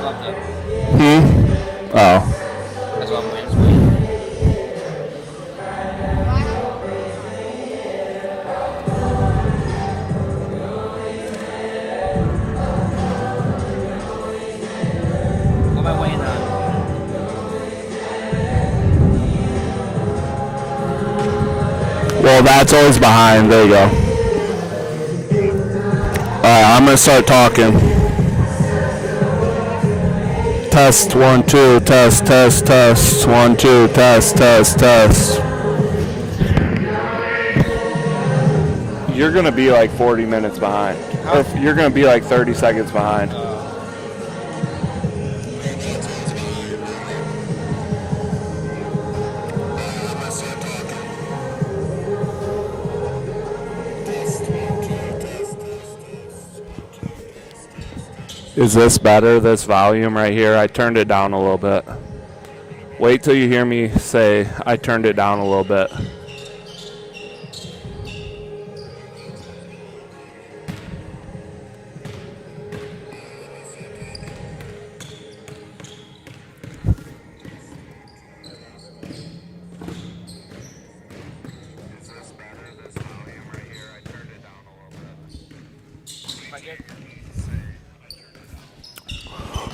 love that. Oh. That's why I'm waiting. What am I waiting on? Well, that's always behind. There you go. Alright, I'm going to start talking. Test, 1, 2, test, test, test. 1, 2, test, test, test. You're going to be like 40 minutes behind. Huh? Or you're going to be like 30 seconds behind. Is this better, this volume right here? I turned it down a little bit. Wait till you hear me say I turned it down a little bit.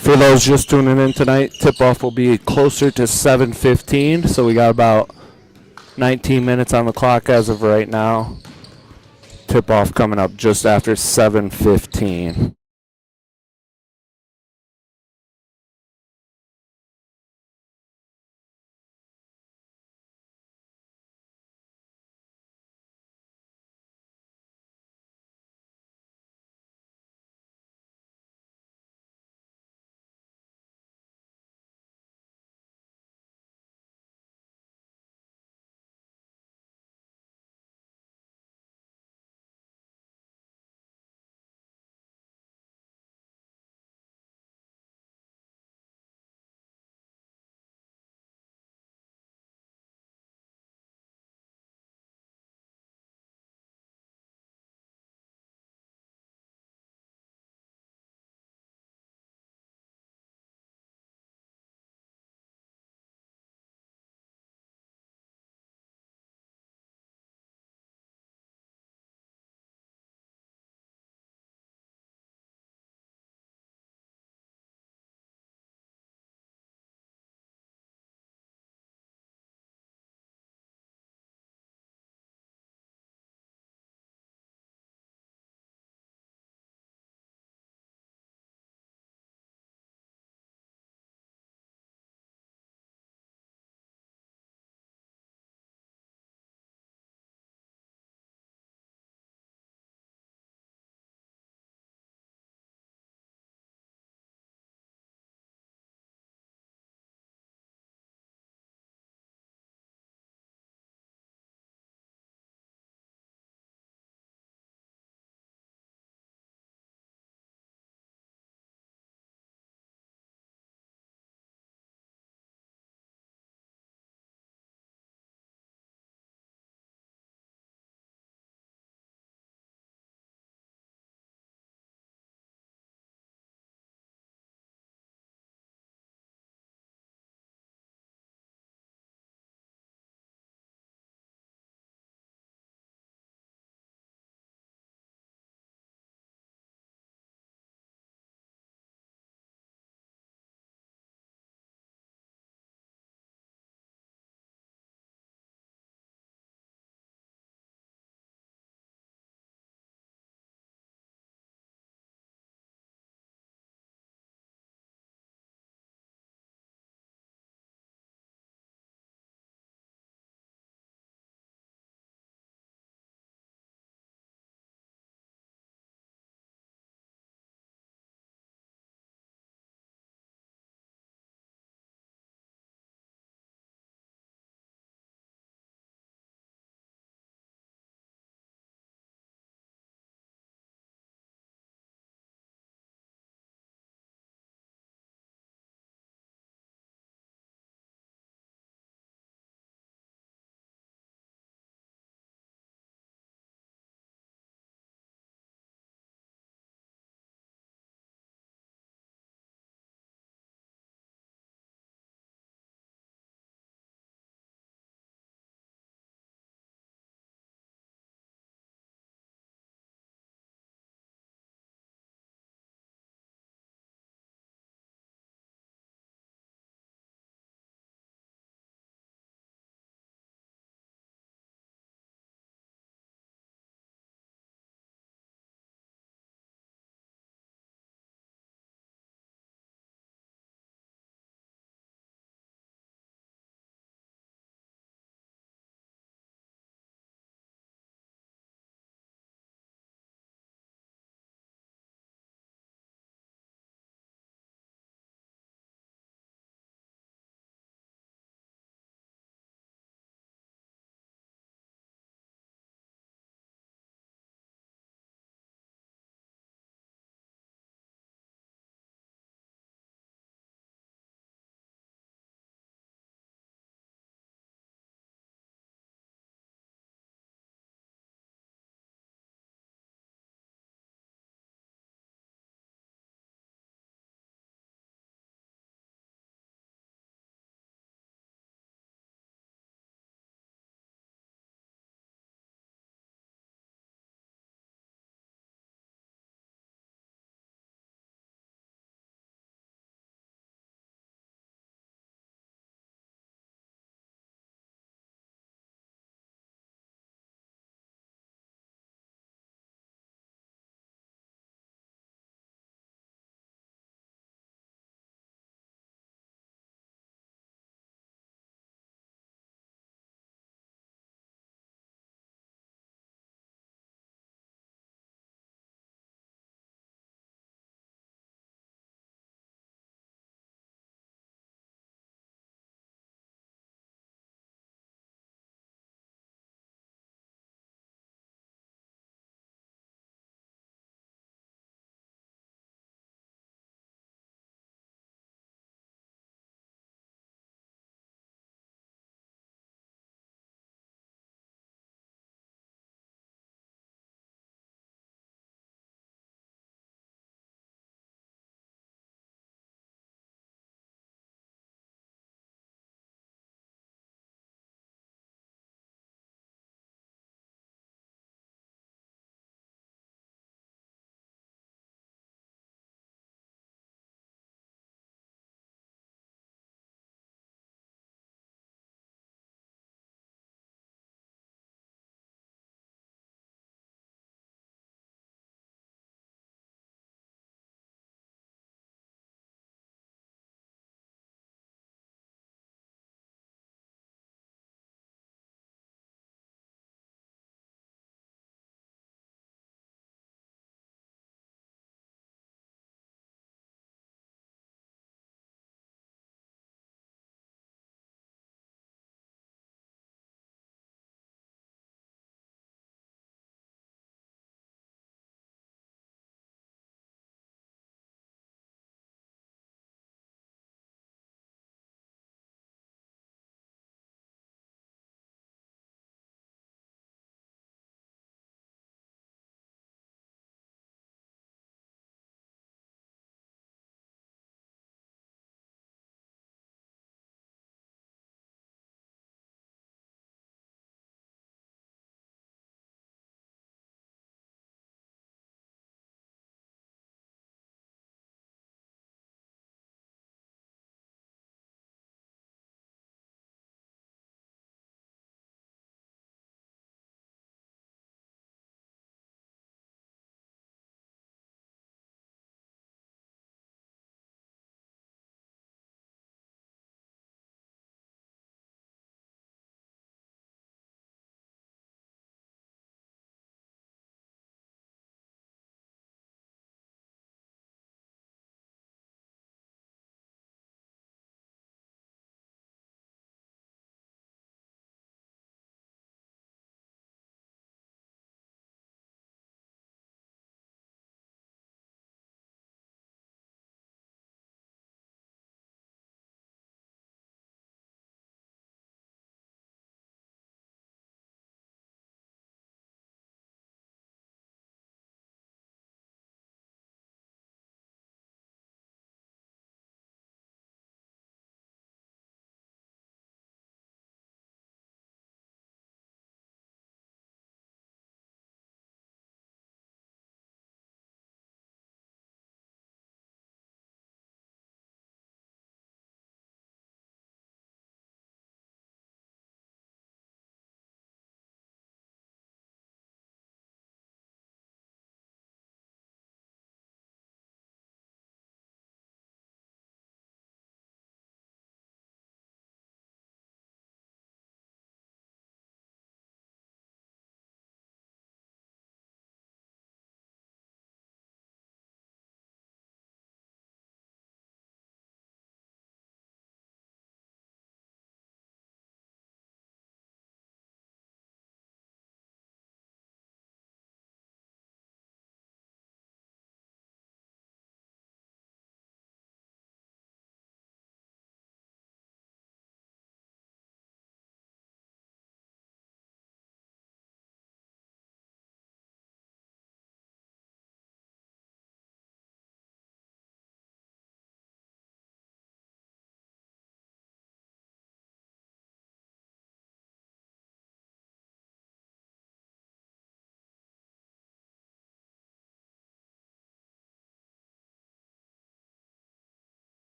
For those just tuning in tonight, tip-off will be closer to 7:15, so we got about 19 minutes on the clock as of right now. Tip-off coming up just after 7:15.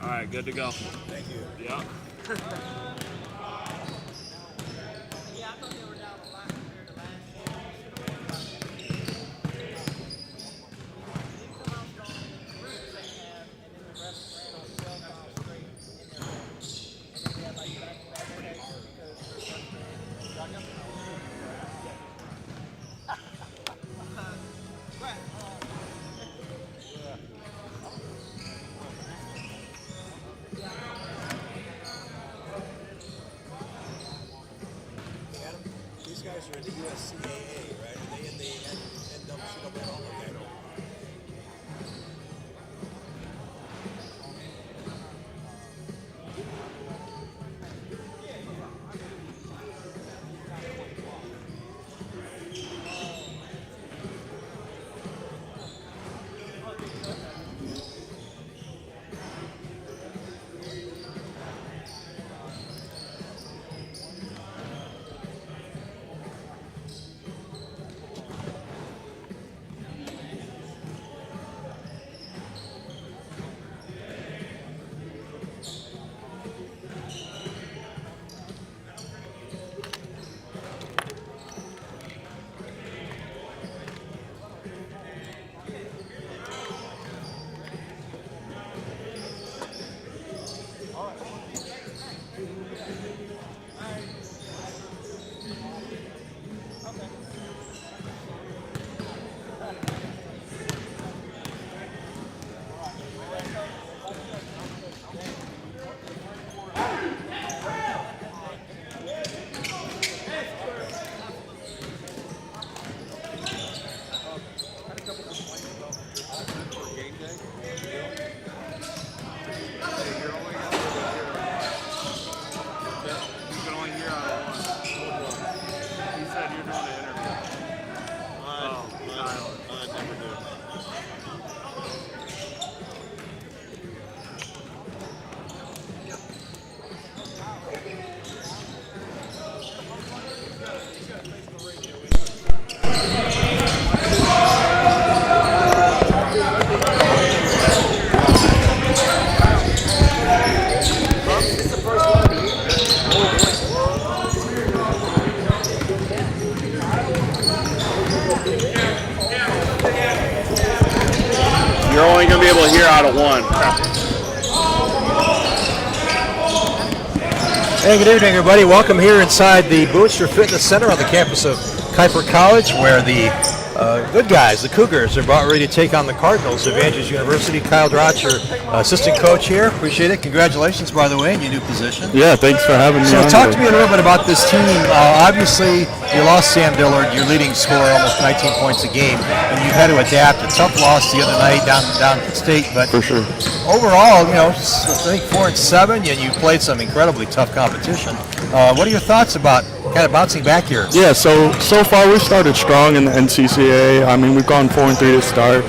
All right, good to go. Thank you. Yeah. These guys are in the USCAA, right? Are they in the NCAA? Okay. You're only going to be able to hear out of one. Hey, good evening, everybody. Welcome here inside the Booster Fitness Center on the campus of Kuyper College, where the good guys, the Cougars, are about ready to take on the Cardinals of Andrews University. Kyle Drotcher, assistant coach here. Appreciate it. Congratulations, by the way, in your new position. Yeah, thanks for having me. So on talk here. to me a little bit about this team. Obviously, you lost Sam Dillard, your leading scorer, almost 19 points a game, and you had to adapt. A tough loss the other night down at state, but For sure. overall, I think 4-7, and you played some incredibly tough competition. What are your thoughts about kind of bouncing back here? Yeah, so far we've started strong in the NCCA. I mean, we've gone 4-3 to start.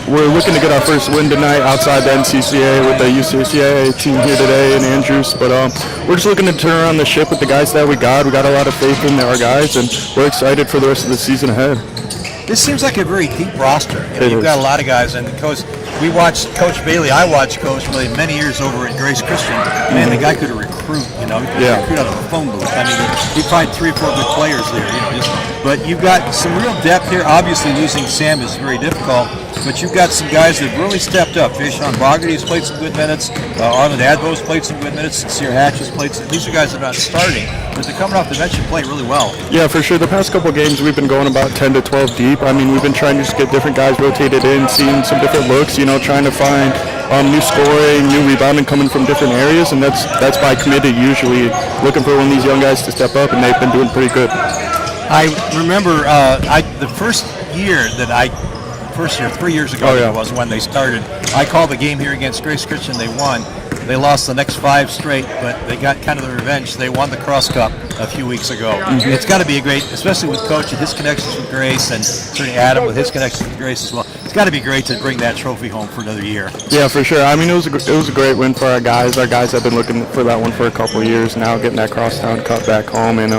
We're looking to get our first win tonight outside the NCCA with the UCCA team here today in Andrews. But we're just looking to turn around the ship with the guys that we got. We got a lot of faith in our guys, and we're excited for the rest of the season ahead. This seems like a very deep roster. It You've is. got a lot of guys, and Coach, we watched Coach Bailey. I watched Coach Bailey many years over at Grace Christian. Man, the guy could recruit. He could Yeah. recruit out of a phone booth. I mean, he'd find 3 or 4 good players there. But you've got some real depth here. Obviously, losing Sam is very difficult. But you've got some guys that really stepped up. Sean Bogarty's played some good minutes. Arlen Adbo's played some good minutes. Sincere Hatch has played some. These are guys that are not starting, but they're coming off the bench and playing really well. Yeah, for sure. The past couple games we've been going about 10 to 12 deep. I mean, we've been trying to just get different guys rotated in, seeing some different looks, trying to find new scoring, new rebounding coming from different areas, and that's by committee usually, looking for one of these young guys to step up, and they've been doing pretty good. I remember the first year, 3 years ago, Oh, yeah. it was when they started. I called the game here against Grace Christian. They won. They lost the next 5 straight, but they got kind of the revenge. They won the Cross Cup a few weeks ago. Mm-hmm. It's got to be a great, especially with Coach and his connections with Grace, and certainly Adam with his connections with Grace as well. It's got to be great to bring that trophy home for another year. Yeah, for sure. I mean, it was a great win for our guys. Our guys have been looking for that one for a couple of years now, getting that crosstown cup back home. And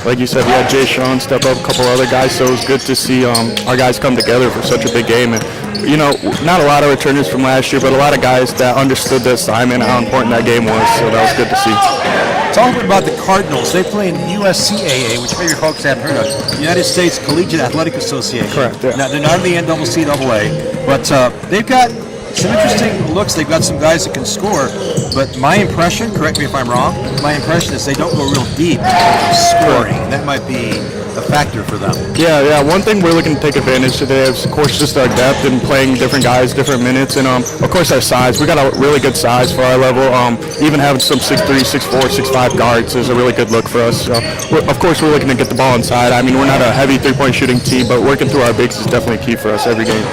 like you said, we had Jay Sean step up, a couple other guys, so it was good to see our guys come together for such a big game. And you know, not a lot of returners from last year, but a lot of guys that understood the assignment, how important that game was. So that was good to see. Talk about the Cardinals. They play in the USCAA, which maybe folks haven't heard of, United States Collegiate Athletic Association. Correct, yeah. Now, they're not in the NCAA, but they've got some interesting looks. They've got some guys that can score, but my impression, correct me if I'm wrong, my impression is they don't go real deep in terms of scoring. That might be a factor for them. Yeah. One thing we're looking to take advantage today is, of course, just our depth and playing different guys, different minutes, and of course our size. We got a really good size for our level. Even having some 6'3", 6'4", 6'5" guards is a really good look for us. So, of course, we're looking to get the ball inside. I mean, we're not a heavy three-point shooting team, but working through our bigs is definitely key for us every game.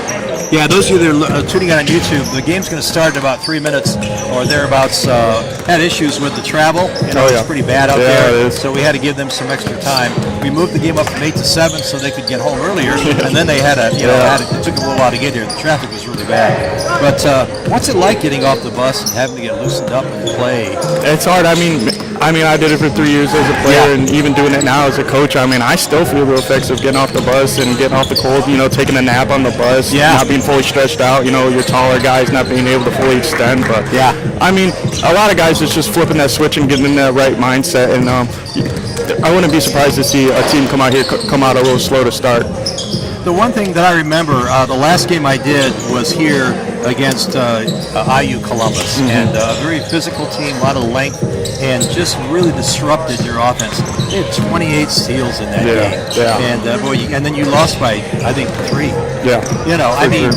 Yeah, those of you that are tuning in on YouTube, the game's going to start in about 3 minutes or thereabouts. Had issues with the travel. It's pretty bad out there, it is. so we had to give them some extra time. We moved the game up from 8 to 7 so they could get home earlier, and then they had it took them a little while to get here. The traffic was really bad. But what's it like getting off the bus and having to get loosened up and play? It's hard. I mean, I did it for 3 years as a player, and even doing it now as a coach. I mean, I still feel the effects of getting off the bus and getting off the cold. Taking a nap on the bus, not being fully stretched out. Your taller guys not being able to fully extend. But I mean, a lot of guys is just flipping that switch and getting in that right mindset. And I wouldn't be surprised to see a team come out a little slow to start. The one thing that I remember, the last game I did was here against IU Columbus, and a very physical team, a lot of length, and just really disrupted your offense. They had 28 steals in that game, and then you lost by, I think, 3. Yeah. I mean,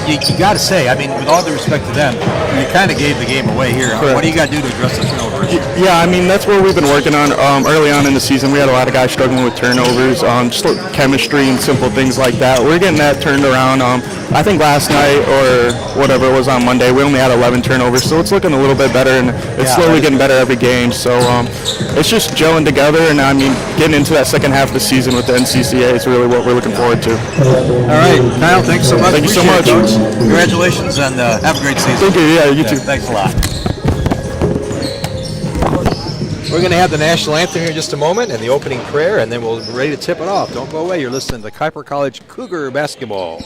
you got to say, I mean, with all due respect to them, you kind of gave the game away here. Correct. What do you got to do to address the turnovers? Yeah, I mean, that's what we've been working on early on in the season. We had a lot of guys struggling with turnovers, just chemistry and simple things like that. We're getting that turned around. I think last night or whatever it was on Monday, we only had 11 turnovers, so it's looking a little bit better, and it's slowly getting better every game. So it's just gelling together, and I mean, getting into that second half of the season with the NCCA is really what we're looking forward to. All right, Kyle, thanks so much. Thank you so much. Coach. Congratulations, and have a great season. Thank you. Yeah, you too. Thanks a lot. We're going to have the national anthem here in just a moment and the opening prayer, and then we'll be ready to tip it off. Don't go away. You're listening to Kuyper College Cougar Basketball.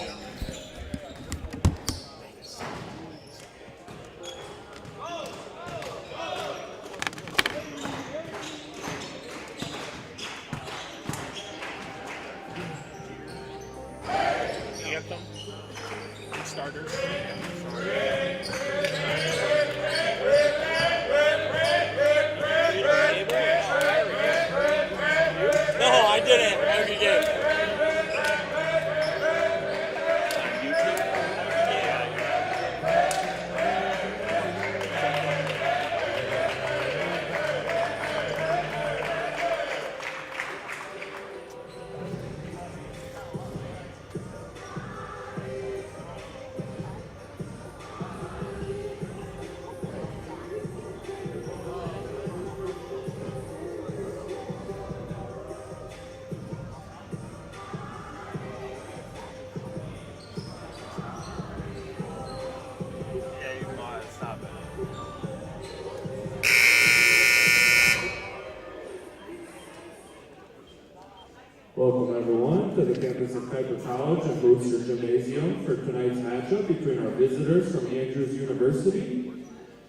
Welcome everyone to the campus of Kuyper College and Brewster Gymnasium for tonight's matchup between our visitors from Andrews University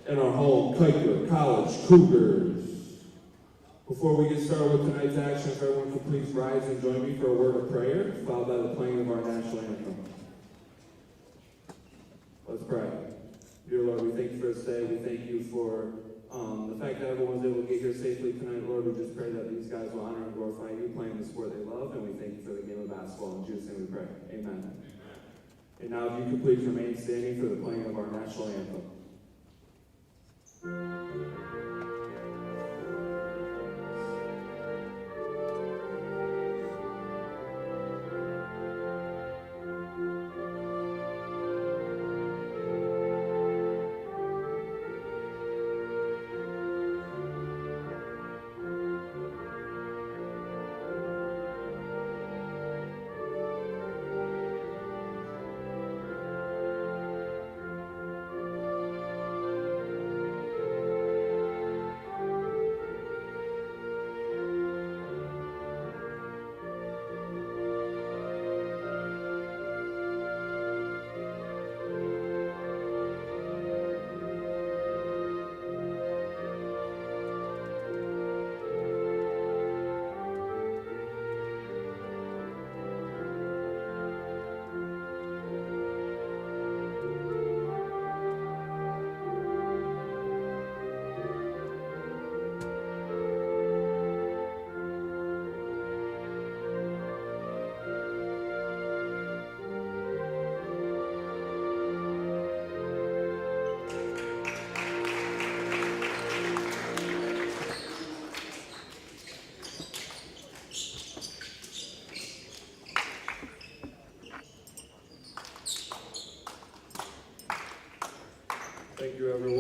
and our home Kuyper College Cougars. Before we get started with tonight's action, if everyone could please rise and join me for a word of prayer, followed by the playing of our national anthem. Let's pray. Dear Lord, we thank you for this day. We thank you for the fact that everyone's able to get here safely tonight. Lord, we just pray that these guys will honor and glorify you playing the sport they love, and we thank you for the game of basketball. In Jesus' name we pray. Amen. And now if you could please remain standing for the playing of our national anthem.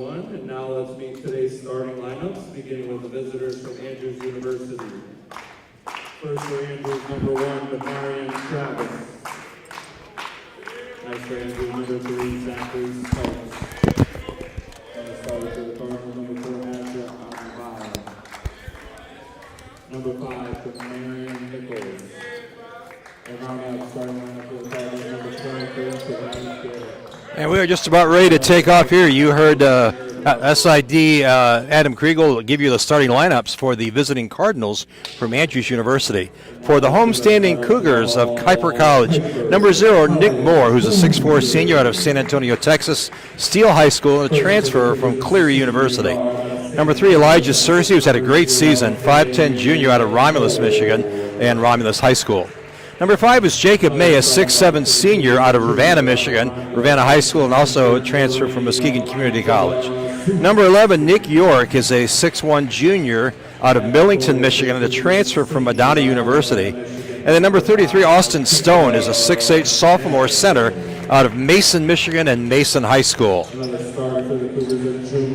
one. And now let's meet today's starting lineups, beginning with the visitors from Andrews University. First for Andrews, number 1, Demarion Travis. Next for Andrews, number 3, Zachary Stokes. And the starter for the Cardinals, number 4, Asher Akamai. Number 5 for Marion Nichols. And rounding out the starting lineup for the Cardinals, number 23, Savannah Garrett. And we are just about ready to take off here. You heard SID Adam Kriegel give you the starting lineups for the visiting Cardinals from Andrews University. For the homestanding Cougars of Kuyper College, number 0, Nick Moore, who's a 6'4 senior out of San Antonio, Texas, Steele High School, and a transfer from Cleary University. Number 3, Elijah Searcy, who's had a great season, 5'10 junior out of Romulus, Michigan, and Romulus High School. Number 5 is Jacob May, a 6'7 senior out of Ravenna, Michigan, Ravenna High School, and also a transfer from Muskegon Community College. Number 11, Nick York, is a 6'1 junior out of Millington, Michigan, and a transfer from Madonna University. And then number 33, Austin Stone, is a 6'8 sophomore center out of Mason, Michigan, and Mason High School.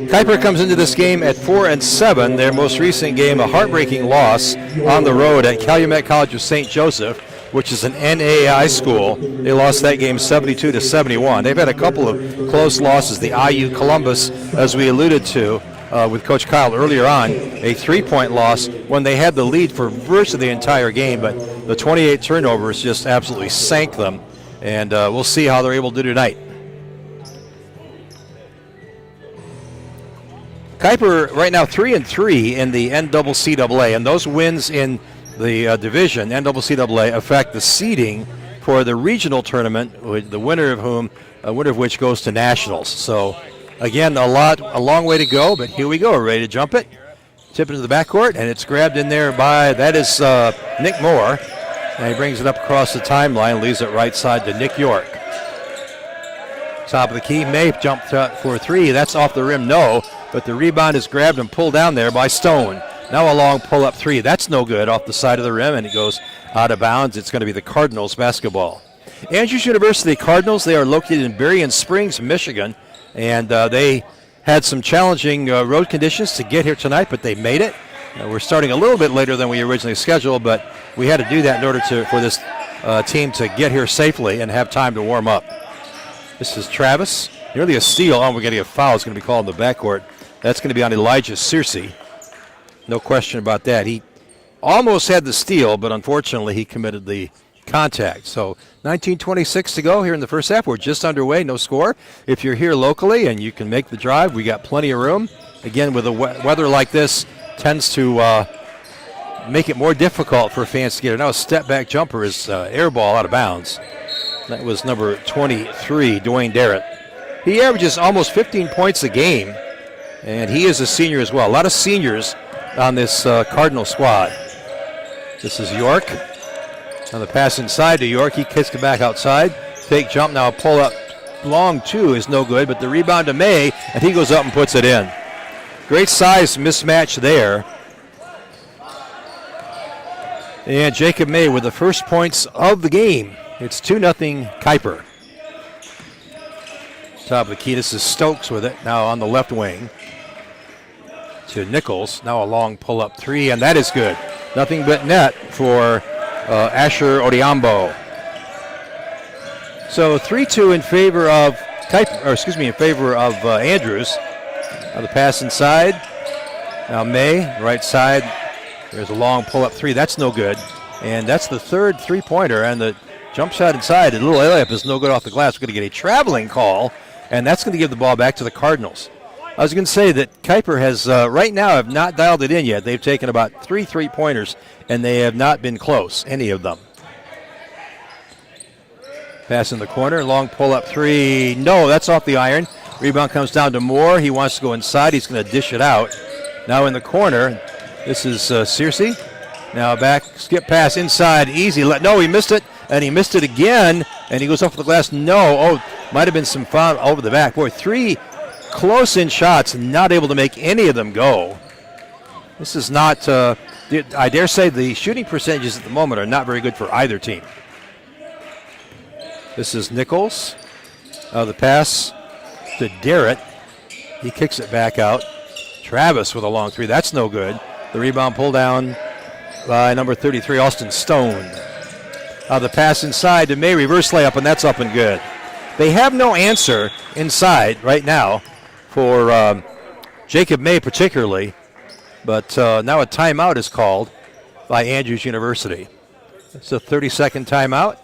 Kuyper comes into this game at 4-7. Their most recent game, a heartbreaking loss on the road at Calumet College of St. Joseph, which is an NAI school. They lost that game 72-71. They've had a couple of close losses. The IU Columbus, as we alluded to with Coach Kyle earlier on, a 3-point loss when they had the lead for virtually the entire game, but the 28 turnovers just absolutely sank them. And we'll see how they're able to do tonight. Kuyper right now 3-3 in the NCCAA, and those wins in the division, NCCAA, affect the seeding for the regional tournament, the winner of which goes to nationals. So, again, a long way to go, but here we go. We're ready to jump it. Tip into the backcourt, and it's grabbed in there by, that is Nick Moore. And he brings it up across the timeline, leaves it right side to Nick York. Top of the key, May jumped for 3. That's off the rim, no, but the rebound is grabbed and pulled down there by Stone. Now a long pull-up 3. That's no good, off the side of the rim, and it goes out of bounds. It's going to be the Cardinals basketball. Andrews University Cardinals, they are located in Berrien Springs, Michigan, and they had some challenging road conditions to get here tonight, but they made it. We're starting a little bit later than we originally scheduled, but we had to do that in order for this team to get here safely and have time to warm up. This is Travis. Nearly a steal. Oh, we're getting a foul. It's going to be called in the backcourt. That's going to be on Elijah Searcy. No question about that. He almost had the steal, but unfortunately he committed the contact. So 19:26 to go here in the first half. We're just underway, no score. If you're here locally and you can make the drive, we got plenty of room. Again, with the weather like this, tends to make it more difficult for fans to get it. Now a step-back jumper is air ball out of bounds. That was number 23, Dwayne Darrett. He averages almost 15 points a game, and he is a senior as well. A lot of seniors on this Cardinal squad. This is York. On the pass inside to York, he kicks it back outside. Fake jump, now a pull up long 2 is no good, but the rebound to May, and he goes up and puts it in. Great size mismatch there. And Jacob May with the first points of the game. It's 2-0 Kuyper. Top of the key, this is Stokes with it, now on the left wing. To Nichols, now a long pull-up 3, and that is good. Nothing but net for Asher Odiambo. So 3-2 in favor of Andrews. Now the pass inside. Now May, right side. There's a long pull-up 3. That's no good, and that's the third three-pointer. And the jump shot inside, a little layup is no good off the glass. We're going to get a traveling call, and that's going to give the ball back to the Cardinals. I was going to say that Kuyper has, right now, have not dialed it in yet. They've taken about 3 three-pointers, and they have not been close, any of them. Pass in the corner, long pull-up 3. No, that's off the iron. Rebound comes down to Moore. He wants to go inside. He's going to dish it out. Now in the corner, this is Searcy. Now back, skip pass inside, easy. No, he missed it, and he missed it again, and he goes off the glass. No, might have been some foul over the back. Boy, 3 close-in shots, not able to make any of them go. This is not, I dare say the shooting percentages at the moment are not very good for either team. This is Nichols. The pass to Darrett. He kicks it back out. Travis with a long three. That's no good. The rebound pulled down by number 33, Austin Stone. The pass inside to May, reverse layup, and that's up and good. They have no answer inside right now for Jacob May particularly, but now a timeout is called by Andrews University. It's a 30-second timeout.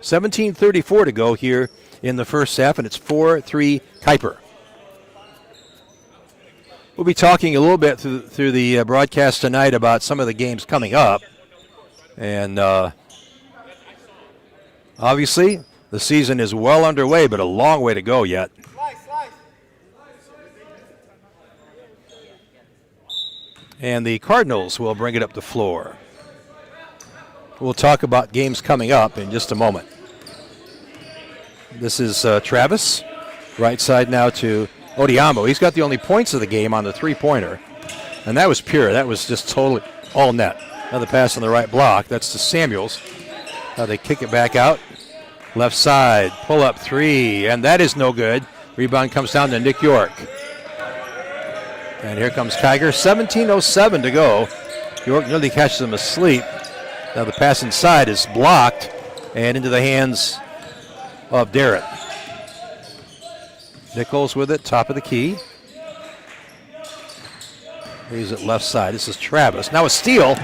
17:34 to go here in the first half, and it's 4-3 Kuyper. We'll be talking a little bit through the broadcast tonight about some of the games coming up. And obviously, the season is well underway, but a long way to go yet. And the Cardinals will bring it up the floor. We'll talk about games coming up in just a moment. This is Travis. Right side now to Odiambo. He's got the only points of the game on the three-pointer. And that was pure. That was just totally all net. Another pass on the right block. That's to Samuels. Now they kick it back out. Left side. Pull up three. And that is no good. Rebound comes down to Nick York. And here comes Kiger. 17:07 to go. York nearly catches him asleep. Now the pass inside is blocked and into the hands of Darrett. Nichols with it, top of the key. He's at left side. This is Travis. Now a steal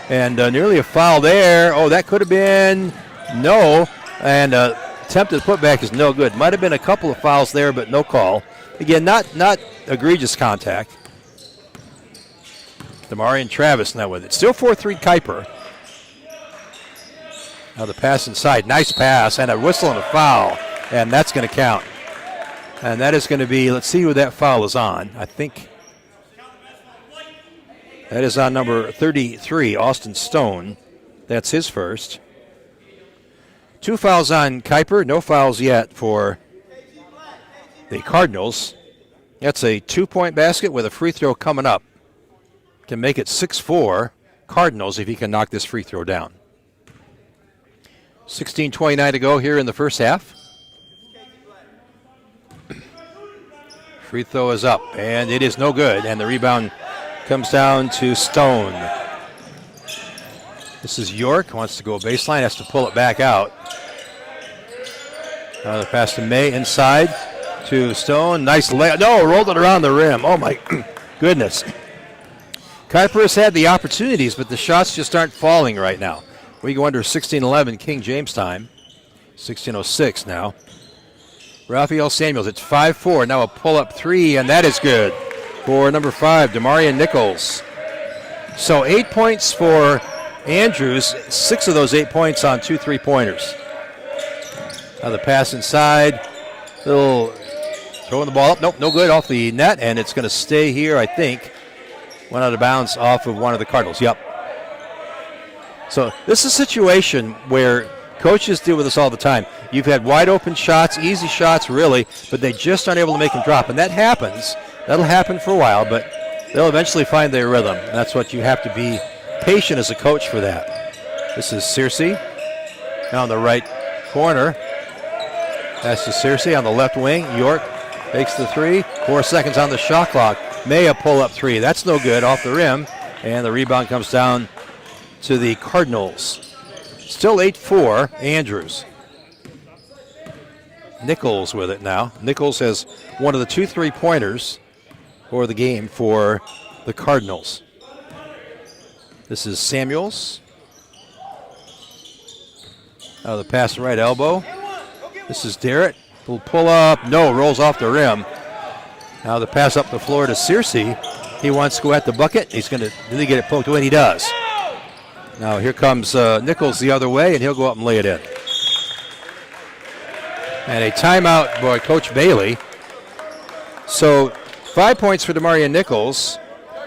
and nearly a foul there. Oh, that could have been no. And attempted putback is no good. Might have been a couple of fouls there, but no call. Again, not egregious contact. Damarian Travis now with it. Still 4-3 Kuyper. Now the pass inside. Nice pass and a whistle and a foul. And that's going to count. And that is going to be, let's see who that foul is on. I think that is on number 33, Austin Stone. That's his first. 2 fouls on Kuyper. No fouls yet for the Cardinals. That's a 2-point basket with a free throw coming up. Can make it 6-4 Cardinals if he can knock this free throw down. 16:29 to go here in the first half. Free throw is up, and it is no good, and the rebound comes down to Stone. This is York, wants to go baseline, has to pull it back out. The pass to May inside to Stone. Nice layup. No, rolled it around the rim. Oh, my goodness. Kuyper has had the opportunities, but the shots just aren't falling right now. We go under 16:11 King James time. 16:06 now. Raphael Samuels, it's 5-4. Now a pull-up three, and that is good for number 5, Damarian Nichols. So 8 points for Andrews, 6 of those 8 points on 2 3-pointers. Now the pass inside. Little throwing the ball up. Nope, no good off the net, and it's going to stay here, I think. Went out of bounds off of one of the Cardinals. Yep. So this is a situation where coaches deal with this all the time. You've had wide open shots, easy shots really, but they just aren't able to make them drop. And that happens. That'll happen for a while, but they'll eventually find their rhythm. And that's what you have to be patient as a coach for that. This is Searcy down the right corner. That's to Searcy on the left wing. York takes the three. 4 seconds on the shot clock. May a pull-up three. That's no good off the rim. And the rebound comes down to the Cardinals. Still 8-4, Andrews. Nichols with it now. Nichols has one of the 2 3-pointers for the game for the Cardinals. This is Samuels. Now the pass right elbow. This is Darrett. Will pull up. No, rolls off the rim. Now the pass up the floor to Searcy. He wants to go at the bucket. He's going to really get it poked away, and he does. Now here comes Nichols the other way, and he'll go up and lay it in. And a timeout by Coach Bailey. So 5 points for Damarian Nichols,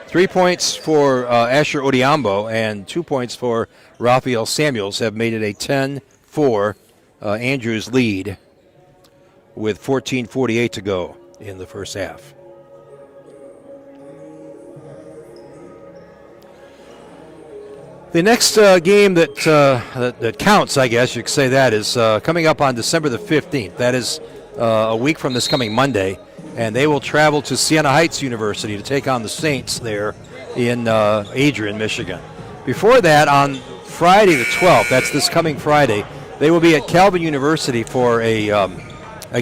3 points for Asher Odiambo, and 2 points for Raphael Samuels have made it a 10-4 Andrews lead with 14:48 to go in the first half. The next game that counts, I guess you could say that, is coming up on December the 15th. That is a week from this coming Monday. and they will travel to Siena Heights University to take on the Saints there in Adrian, Michigan. Before that, on Friday the 12th, that's this coming Friday, they will be at Calvin University for a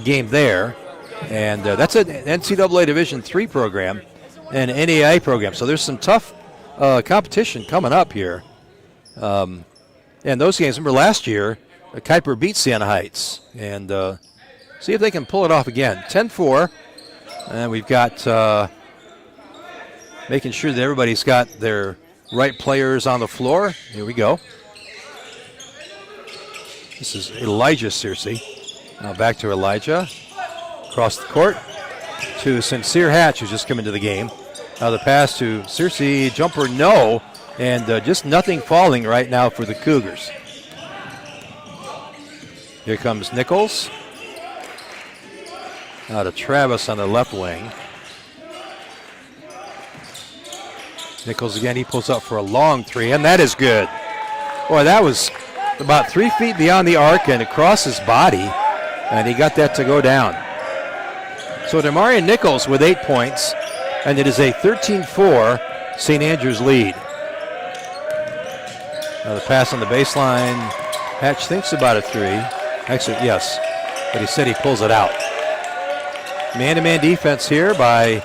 game there, and that's an NCAA Division III program and an NAIA program. So there's some tough competition coming up here. And those games, remember last year, Kuyper beat Siena Heights, and see if they can pull it off again. 10-4, and we've got making sure that everybody's got their right players on the floor. Here we go. This is Elijah Searcy. Now back to Elijah. Across the court to Sincere Hatch, who's just come into the game. Now the pass to Searcy. Jumper, no. And just nothing falling right now for the Cougars. Here comes Nichols. Now to Travis on the left wing. Nichols again, he pulls up for a long three, and that is good. Boy, that was about 3 feet beyond the arc and across his body, and he got that to go down. So Demarion Nichols with 8 points, and it is a 13-4 St. Andrews lead. Now the pass on the baseline. Hatch thinks about a three. Actually, yes, but he said he pulls it out. Man-to-man defense here by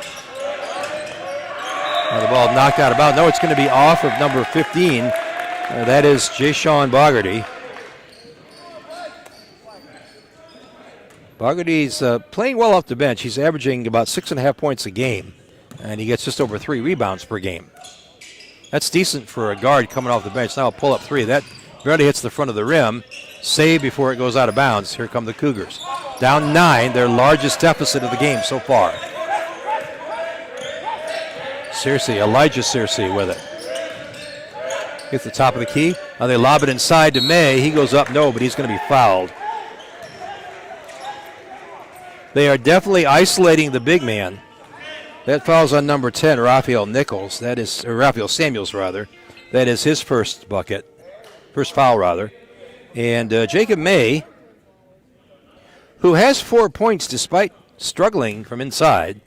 the ball knocked out of bounds. No, it's going to be off of number 15. That is Jayshawn Bogarty. Bogarty's playing well off the bench. He's averaging about 6.5 points a game, and he gets just over 3 rebounds per game. That's decent for a guard coming off the bench. Now a pull-up three. That barely hits the front of the rim. Save before it goes out of bounds. Here come the Cougars. Down 9, their largest deficit of the game so far. Searcy, Elijah Searcy with it. Hits the top of the key. Now they lob it inside to May. He goes up, no, but he's going to be fouled. They are definitely isolating the big man. That foul's on number 10, Raphael Nichols. That is, or Raphael Samuels, rather. That is his first foul, rather. And Jacob May, who has 4 points despite struggling from inside,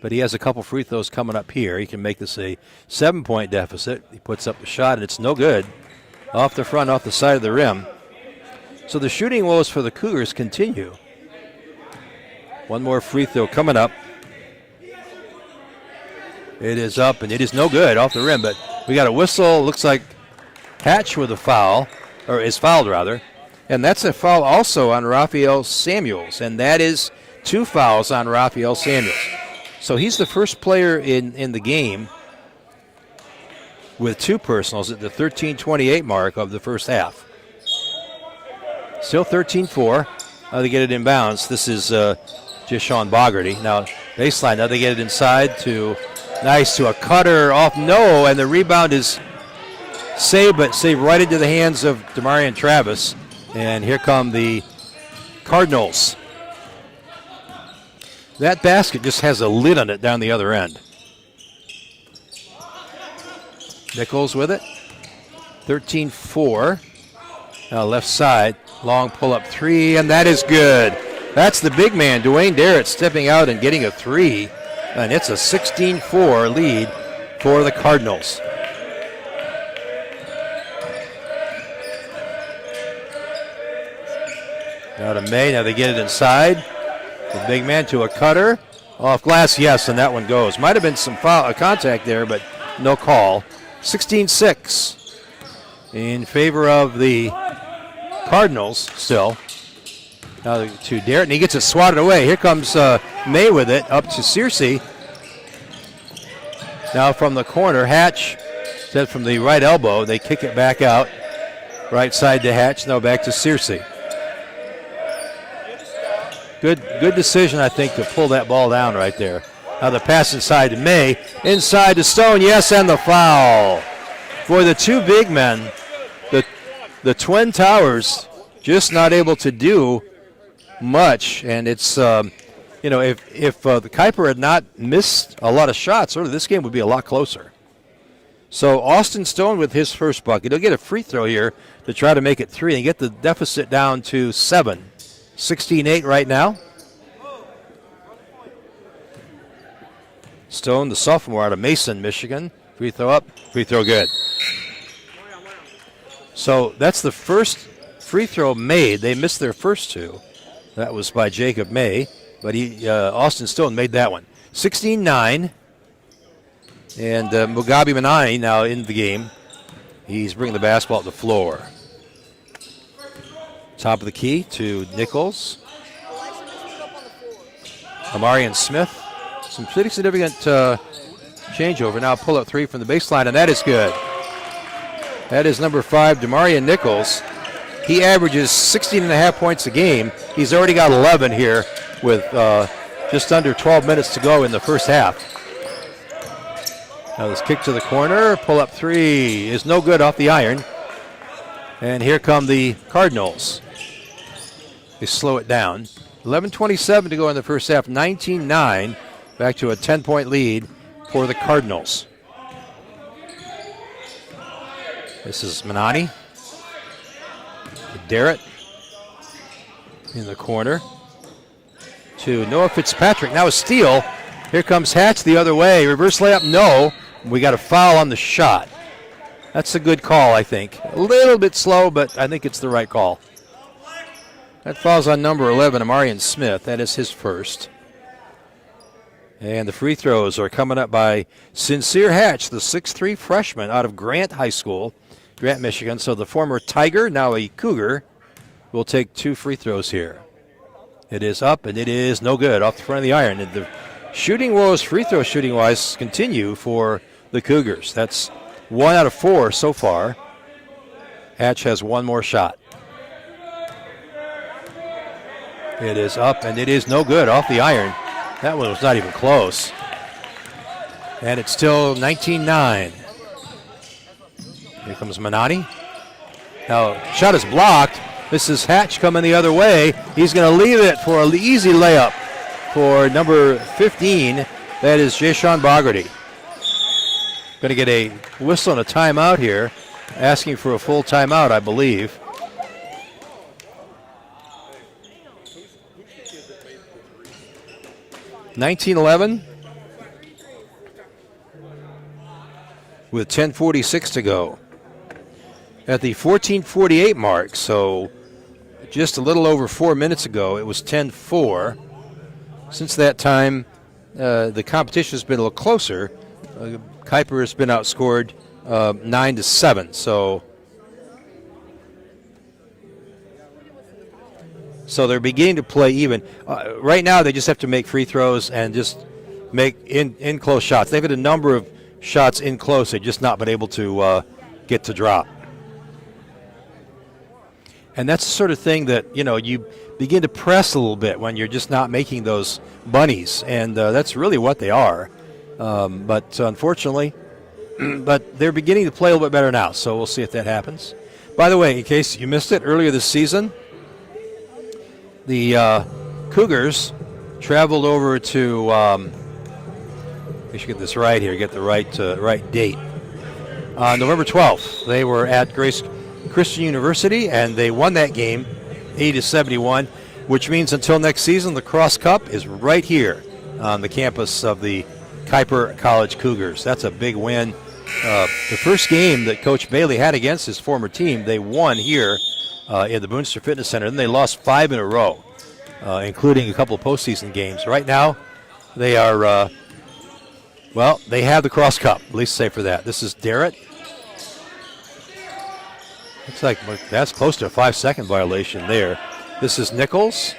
but he has a couple free throws coming up here. He can make this a 7-point deficit. He puts up the shot, and it's no good. Off the front, off the side of the rim. So the shooting woes for the Cougars continue. One more free throw coming up. It is up, and it is no good off the rim, but we got a whistle. Looks like Hatch with a foul, or is fouled, rather. And that's a foul also on Raphael Samuels, and that is 2 fouls on Raphael Samuels. So he's the first player in the game with 2 personals at the 13:28 mark of the first half. Still 13-4. Now they get it in bounds. This is Jayshawn Bogarty. Now baseline. Now they get it inside to nice to a cutter off. No, and the rebound is saved, but saved right into the hands of Demarion Travis. And here come the Cardinals. That basket just has a lid on it down the other end. Nichols with it. 13-4. Now left side. Long pull-up three, and that is good. That's the big man, Dwayne Darrett, stepping out and getting a three. And it's a 16-4 lead for the Cardinals. Now to May. Now they get it inside. The big man to a cutter. Off glass, yes, and that one goes. Might have been some contact there, but no call. 16-6 in favor of the Cardinals still. Now to Darrett, and he gets it swatted away. Here comes May with it, up to Searcy. Now from the corner, Hatch, set from the right elbow. They kick it back out. Right side to Hatch, now back to Searcy. Good decision, I think, to pull that ball down right there. Now the pass inside to May. Inside to Stone, yes, and the foul. For the 2 big men, the Twin Towers just not able to do much. And it's, if the Kuyper had not missed a lot of shots, sort of this game would be a lot closer. So Austin Stone with his first bucket. He'll get a free throw here to try to make it 3 and get the deficit down to 7. 16-8 right now. Stone, the sophomore out of Mason, Michigan. Free throw up, free throw good. So that's the first free throw made. They missed their first two. That was by Jacob May, but Austin Stone made that one. 16-9, and Mugabe Manani now in the game. He's bringing the basketball to the floor. Top of the key to Nichols. Amarian Smith. Some pretty significant changeover. Now pull up three from the baseline, and that is good. That is number 5, Demarion Nichols. He averages 16.5 points a game. He's already got 11 here with just under 12 minutes to go in the first half. Now this kick to the corner, pull up three is no good off the iron. And here come the Cardinals. They slow it down. 11:27 to go in the first half, 19-9, back to a 10-point lead for the Cardinals. This is Manani. Darrett in the corner to Noah Fitzpatrick. Now a steal. Here comes Hatch the other way. Reverse layup, no. We got a foul on the shot. That's a good call, I think. A little bit slow, but I think it's the right call. That falls on number 11, Amarian Smith. That is his first. And the free throws are coming up by Sincere Hatch, the 6'3 freshman out of Grant High School, Grant, Michigan. So the former Tiger, now a Cougar, will take 2 free throws here. It is up, and it is no good off the front of the iron. And the shooting woes, free throw shooting-wise, continue for the Cougars. That's 1 out of 4 so far. Hatch has one more shot. It is up, and it is no good off the iron. That one was not even close. And it's still 19-9. Here comes Manani. Now, shot is blocked. This is Hatch coming the other way. He's going to leave it for an easy layup for number 15. That is Jayshawn Bogarty. Going to get a whistle and a timeout here. Asking for a full timeout, I believe. (19-11) with 10:46 to go. At the 14:48 mark, so just a little over 4 minutes ago, it was 10-4. Since that time, the competition has been a little closer. Kuyper has been outscored 9-7. So they're beginning to play even. Right now, they just have to make free throws and just make in close shots. They've had a number of shots in close. They've just not been able to get to drop. And that's the sort of thing that, you begin to press a little bit when you're just not making those bunnies. And that's really what they are. But unfortunately, but they're beginning to play a little bit better now. So we'll see if that happens. By the way, in case you missed it, earlier this season, the Cougars traveled over to, I should get this right here, get the right date. November 12th, they were at Grace Christian University, and they won that game 80-71, which means until next season, the Cross Cup is right here on the campus of the Kuyper College Cougars. That's a big win. The first game that Coach Bailey had against his former team, they won here in the Boonster Fitness Center. Then they lost 5 in a row, including a couple of postseason games. Right now, they are, they have the Cross Cup, at least say for that. This is Darrett. Looks like that's close to a 5-second violation there. This is Nichols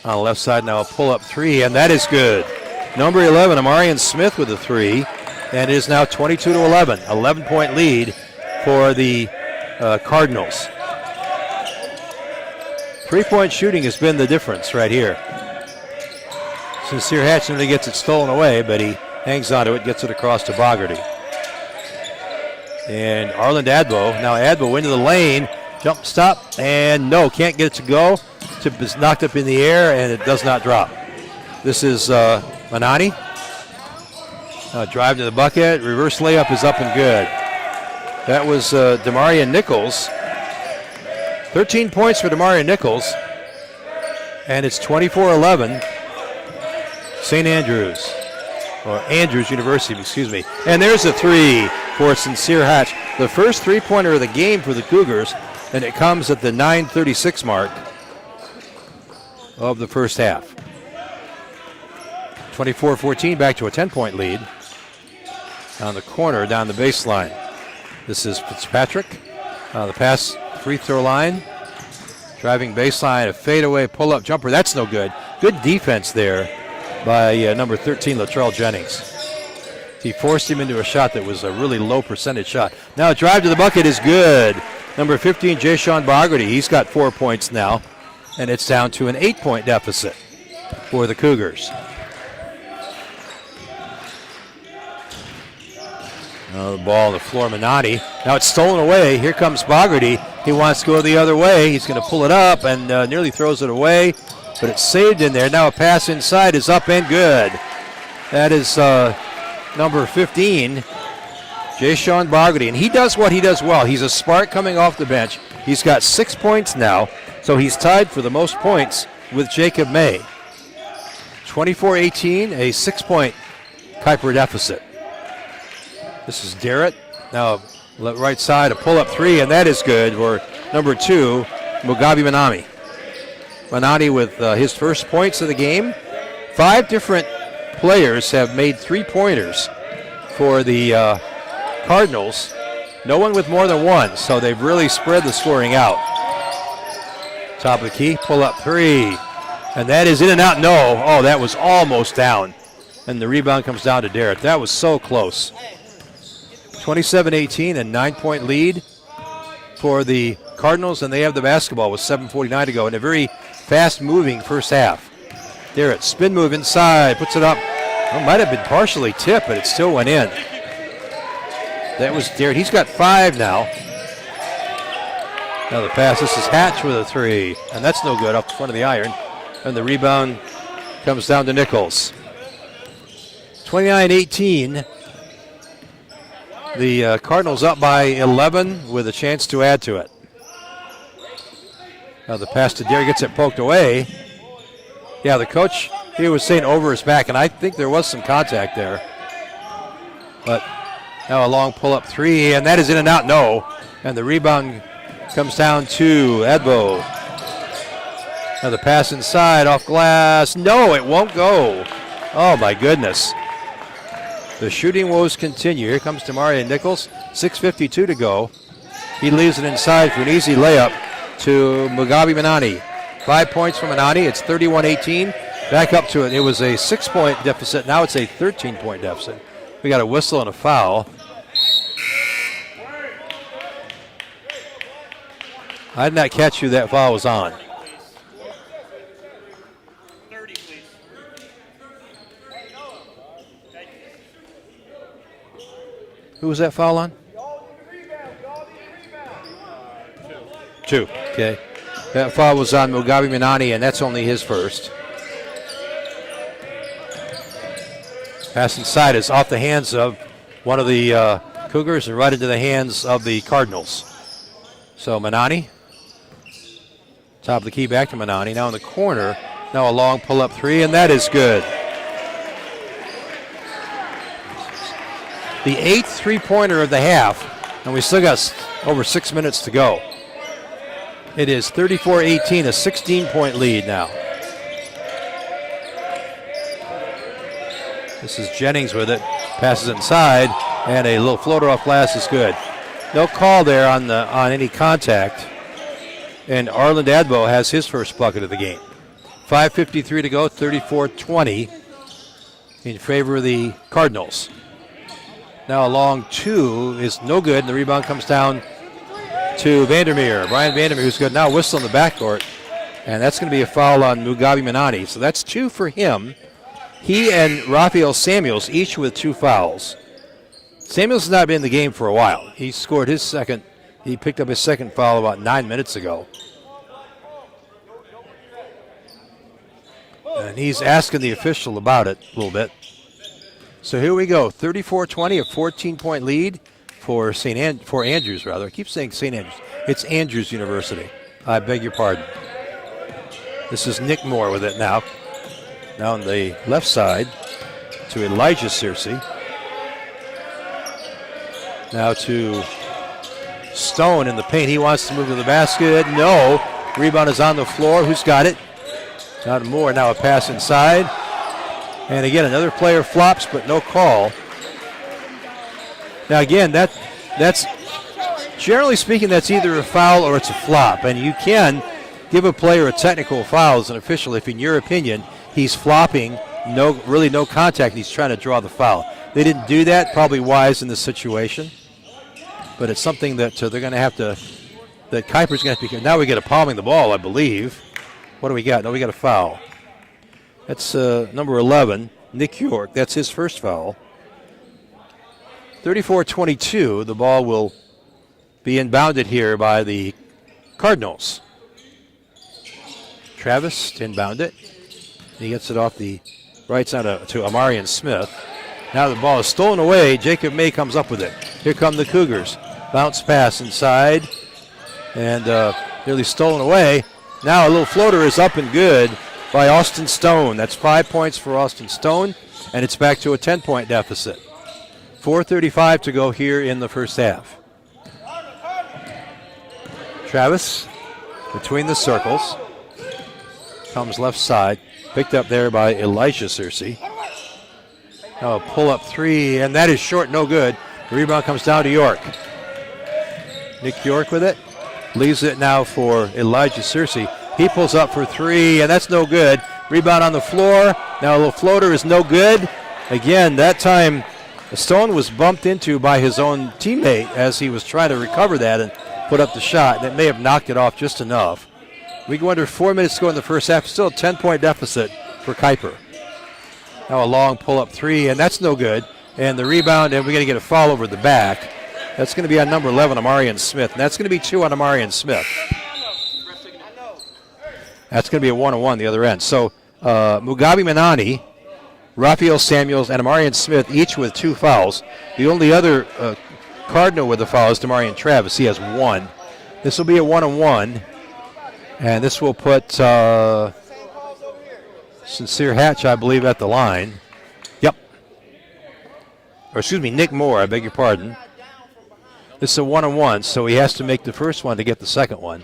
on the left side now, a pull-up three, and that is good. Number 11, Amarian Smith with a three, and it is now 22-11, 11-point lead for the Cardinals. Three-point shooting has been the difference right here. Sincere Hatch nearly gets it stolen away, but he hangs on to it, gets it across to Bogarty. And Arland Adbo, now Adbo into the lane, jump stop, and no, can't get it to go. Tip is knocked up in the air, and it does not drop. This is Manani. Drive to the bucket, reverse layup is up and good. That was Demarion Nichols. 13 points for Demarion Nichols, and it's 24-11. St. Andrews. or Andrews University, excuse me. And there's a three for Sincere Hatch. The first three-pointer of the game for the Cougars, and it comes at the 9:36 mark of the first half. 24-14, back to a 10-point lead. On the corner, down the baseline. This is Fitzpatrick. The pass, free throw line. Driving baseline, a fadeaway pull-up jumper. That's no good. Good defense there by number 13, Latrell Jennings. He forced him into a shot that was a really low percentage shot. Now a drive to the bucket is good. Number 15, Jay-Sean Bogarty. He's got 4 points now, and it's down to an 8-point deficit for the Cougars. The ball on the floor, Minotti. Now it's stolen away. Here comes Bogarty. He wants to go the other way. He's going to pull it up and nearly throws it away, but it's saved in there. Now a pass inside is up and good. That is number 15, Jay-Sean Bogarty, and he does what he does well. He's a spark coming off the bench. He's got 6 points now, so he's tied for the most points with Jacob May. 24-18, a 6-point Kuyper deficit. This is Garrett. Now right side, a pull-up three, and that is good for number 2, Mugabe Manami. Manati with his first points of the game. 5 different players have made 3-pointers for the Cardinals. No one with more than one, so they've really spread the scoring out. Top of the key, pull-up three, and that is in and out. No, oh, that was almost down, and the rebound comes down to Derrick. That was so close. 27-18, a 9-point lead for the Cardinals, and they have the basketball with 7:49 to go in a very fast-moving first half. Derrick, spin move inside, puts it up. Well, might have been partially tipped, but it still went in. That was Derrick. He's got 5 now. Now the pass. This is Hatch with a three, and that's no good up the front of the iron. And the rebound comes down to Nichols. 29-18. The Cardinals up by 11 with a chance to add to it. Now the pass to Derrick, gets it poked away. Yeah, the coach, he was saying over his back, and I think there was some contact there. But now a long pull-up three, and that is in and out, no. And the rebound comes down to Edbo. Now the pass inside, off glass. No, it won't go. Oh, my goodness. The shooting woes continue. Here comes Tamaria Nichols, 6:52 to go. He leaves it inside for an easy layup to Mugabe Manani. 5 points from Manani. It's 31-18. Back up to it. It was a 6-point deficit. Now it's a 13-point deficit. We got a whistle and a foul. I did not catch who that foul was on. Who was that foul on? 2. Okay. That foul was on Mugabe Manani, and that's only his first. Pass inside is off the hands of one of the Cougars and right into the hands of the Cardinals. So Manani. Top of the key back to Manani. Now in the corner. Now a long pull-up three, and that is good. The 8th three-pointer of the half, and we still got over 6 minutes to go. It is 34-18, a 16-point lead now. This is Jennings with it, passes inside, and a little floater off glass is good. No call there on any contact, and Arland Adbo has his first bucket of the game. 5:53 to go, 34-20 in favor of the Cardinals. Now a long two is no good, and the rebound comes down to Vandermeer. Brian Vandermeer, who's good now, whistle in the backcourt, and that's going to be a foul on Mugabe Manani. So that's 2 for him. He and Raphael Samuels, each with 2 fouls. Samuels has not been in the game for a while. He scored his second. He picked up his second foul about 9 minutes ago. And he's asking the official about it a little bit. So here we go, 34-20, a 14-point lead for Andrews, rather. I keep saying St. Andrews. It's Andrews University. I beg your pardon. This is Nick Moore with it now. Now on the left side. to Elijah Searcy. Now to Stone in the paint. He wants to move to the basket. No. Rebound is on the floor. Who's got it? Not Moore. Now a pass inside. And again, another player flops, but no call. Now again, that's generally speaking, that's either a foul or it's a flop. And you can give a player a technical foul as an official if, in your opinion, he's flopping, really no contact, and he's trying to draw the foul. They didn't do that, probably wise in this situation. But it's something that they're going to have to, that Kuyper's going to have to be. Now we get a palming the ball, I believe. What do we got? No, we got a foul. That's number 11, Nick York. That's his first foul. 34-22, the ball will be inbounded here by the Cardinals. Travis to inbound it. He gets it off the right side to Amarian Smith. Now the ball is stolen away. Jacob May comes up with it. Here come the Cougars. Bounce pass inside. And nearly stolen away. Now a little floater is up and good by Austin Stone. That's 5 points for Austin Stone, and it's back to a 10-point deficit. 4:35 to go here in the first half. Travis between the circles. Comes left side. Picked up there by Elijah Searcy. Now a pull-up three, and that is short, no good. The rebound comes down to York. Nick York with it. Leaves it now for Elijah Searcy. He pulls up for three, and that's no good. Rebound on the floor. Now a little floater is no good. Again, that time Stone was bumped into by his own teammate as he was trying to recover that and put up the shot. That may have knocked it off just enough. We go under 4 minutes to go in the first half. Still a 10-point deficit for Kuyper. Now a long pull-up three, and that's no good. And the rebound, and we're going to get a foul over the back. That's going to be on number 11, Amarian Smith. And that's going to be 2 on Amarian Smith. That's going to be a 1-on-1 the other end. So Mugabe Manani, Raphael Samuels, and Amarian Smith each with 2 fouls. The only other Cardinal with a foul is Demarion Travis. He has 1. This will be a 1-on-1. And this will put Sincere Hatch, I believe, at the line. Yep. Or excuse me, Nick Moore, I beg your pardon. This is a 1-on-1, so he has to make the first one to get the second one.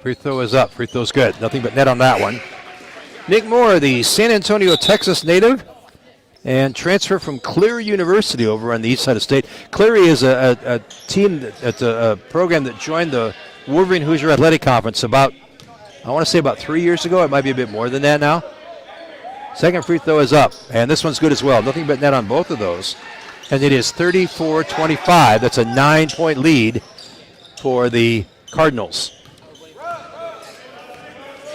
Free throw is up. Free throw's good. Nothing but net on that one. Nick Moore, the San Antonio, Texas native, and transfer from Cleary University over on the east side of state. Cleary is a team, it's a program that joined the Wolverine Hoosier Athletic Conference about, I want to say about 3 years ago. It might be a bit more than that now. Second free throw is up, and this one's good as well. Nothing but net on both of those. And it is 34-25. That's a 9-point lead for the Cardinals.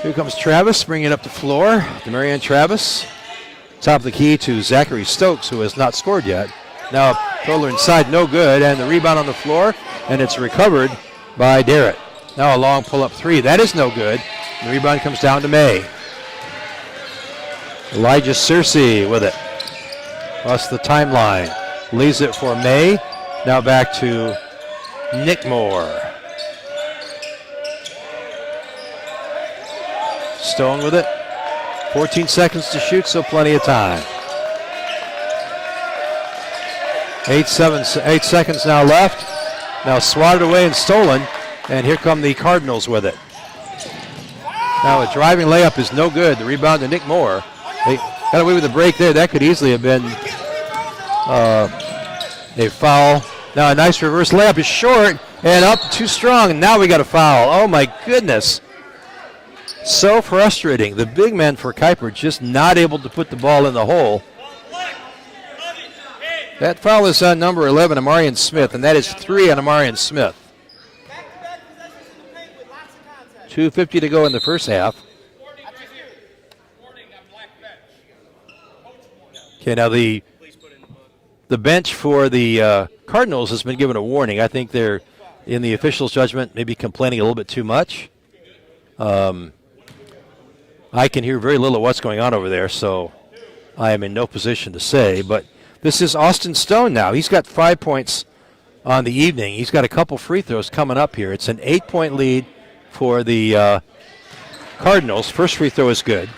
Here comes Travis, bringing it up the floor. Demarion Travis. Top of the key to Zachary Stokes, who has not scored yet. Now, Fuller inside, no good, and the rebound on the floor, and it's recovered by Derritt. Now a long pull-up three. That is no good. The rebound comes down to May. Elijah Searcy with it. Across the timeline. Leaves it for May. Now back to Nick Moore. Stone with it. 14 seconds to shoot, so plenty of time. 8 seconds now left. Now swatted away and stolen. And here come the Cardinals with it. Now a driving layup is no good. The rebound to Nick Moore. They got away with the break there. That could easily have been a foul. Now a nice reverse layup is short and up too strong. And now we got a foul. Oh my goodness. So frustrating. The big men for Kuyper just not able to put the ball in the hole. That foul is on number 11, Amarian Smith, and that is 3 on Amarian Smith. 2:50 to go in the first half. Okay, now the bench for the Cardinals has been given a warning. I think they're, in the official's judgment, maybe complaining a little bit too much. I can hear very little of what's going on over there, so I am in no position to say. But this is Austin Stone now. He's got 5 points on the evening. He's got a couple free throws coming up here. It's an 8-point lead for the Cardinals. First free throw is good.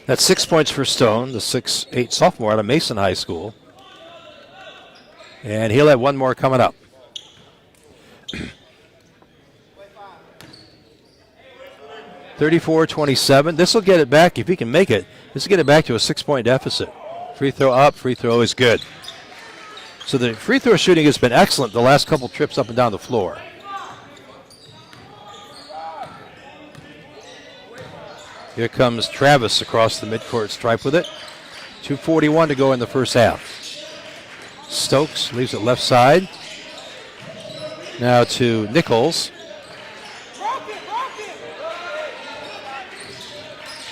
That's 6 points for Stone, the 6'8" sophomore out of Mason High School. And he'll have one more coming up. (34-27). This will get it back, if he can make it, this will get it back to a 6-point deficit. Free throw up, free throw is good. So the free throw shooting has been excellent the last couple trips up and down the floor. Here comes Travis across the midcourt stripe with it. 2:41 to go in the first half. Stokes leaves it left side. Now to Nichols.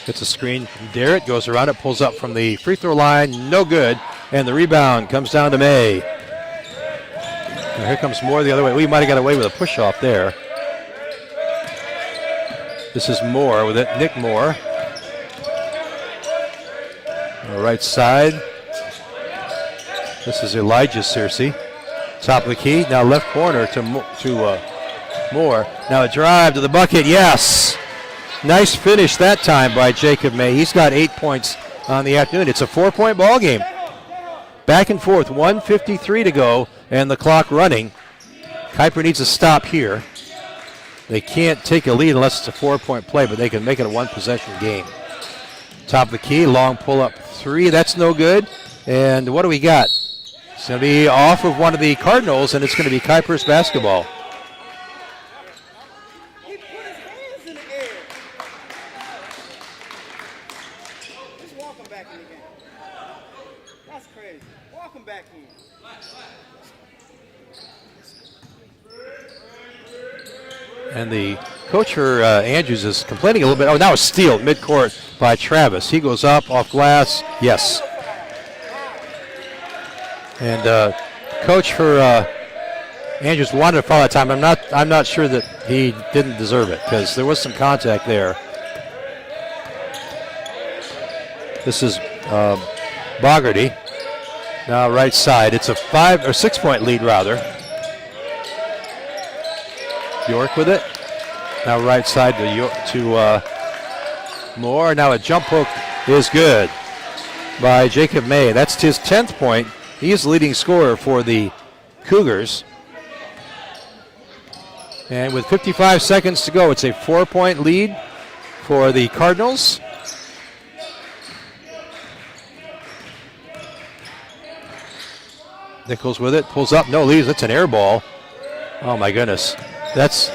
Gets a screen from Derritt, goes around it, pulls up from the free throw line, no good. And the rebound comes down to May. And here comes Moore the other way. We might have got away with a push off there. This is Moore with it, Nick Moore. On the right side. This is Elijah Searcy. Top of the key, now left corner to Moore. Now a drive to the bucket, yes! Nice finish that time by Jacob May. He's got 8 points on the afternoon. It's a 4-point ball game. Back and forth, 1:53 to go, and the clock running. Kuyper needs a stop here. They can't take a lead unless it's a 4-point play, but they can make it a one-possession game. Top of the key, long pull-up three. That's no good. And what do we got? It's going to be off of one of the Cardinals, and it's going to be Kuyper's basketball. He put his hands in the air. Just walk him back in the game. That's crazy. Walk him back in. And the coach for Andrews is complaining a little bit. Oh, now a steal midcourt by Travis. He goes up off glass. Yes. And coach for Andrews wanted to foul that time. I'm not sure that he didn't deserve it because there was some contact there. This is Bogarty. Now right side. It's a 5 or 6 point lead rather. York with it. Now right side to Moore. Now a jump hook is good by Jacob May. That's his 10th point. He is the leading scorer for the Cougars. And with 55 seconds to go, it's a 4-point lead for the Cardinals. Nichols with it, pulls up, no leaves. That's an air ball. Oh my goodness. That's,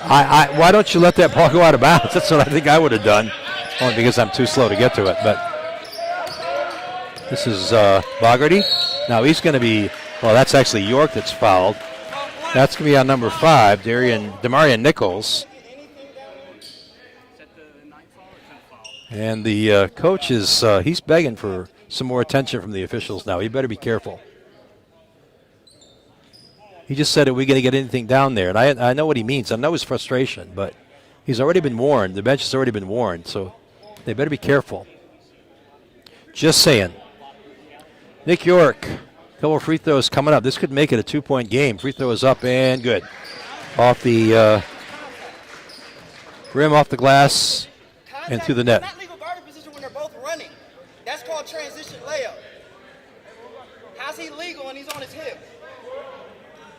why don't you let that ball go out of bounds? That's what I think I would have done, only because I'm too slow to get to it. But this is Bogarty. Now he's going to be, well, that's actually York that's fouled. That's going to be on number 5, Demarion Nichols. And the coach is, he's begging for some more attention from the officials now. He better be careful. He just said, are we going to get anything down there? And I know what he means. I know his frustration, but he's already been warned. The bench has already been warned, so they better be careful. Just saying. Nick York, couple of free throws coming up. This could make it a 2-point game. Free throw is up and good. Off the rim, off the glass, and through the net. It's not legal guarding position when they're both running. That's called transition layup. How's he legal when he's on his hip?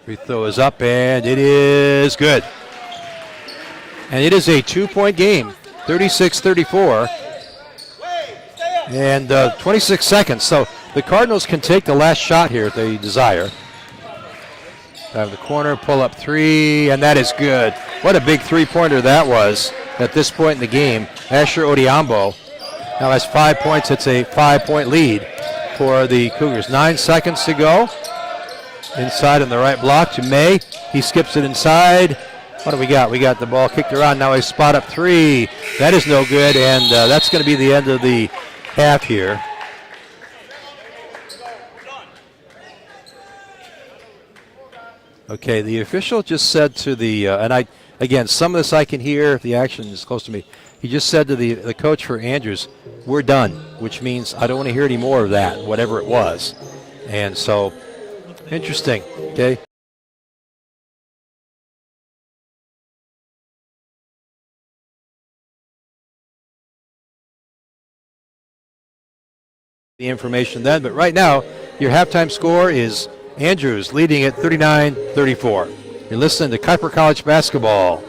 Free throw is up, and it is good. And it is a 2-point game, 36-34. And 26 seconds. So the Cardinals can take the last shot here if they desire. Out of the corner, pull up three, and that is good. What a big three-pointer that was at this point in the game. Asher Odiambo now has 5 points. It's a 5-point lead for the Cougars. 9 seconds to go. Inside on the right block to May. He skips it inside. What do we got? We got the ball kicked around. Now a spot up three. That is no good, and that's going to be the end of the half here. Okay, the official just said to the, and again, some of this I can hear if the action is close to me. He just said to the coach for Andrews, we're done, which means I don't want to hear any more of that, whatever it was. And so Interesting. Okay. The information then, but right now your halftime score is Andrews leading at 39-34. You're listening to Kuyper College basketball.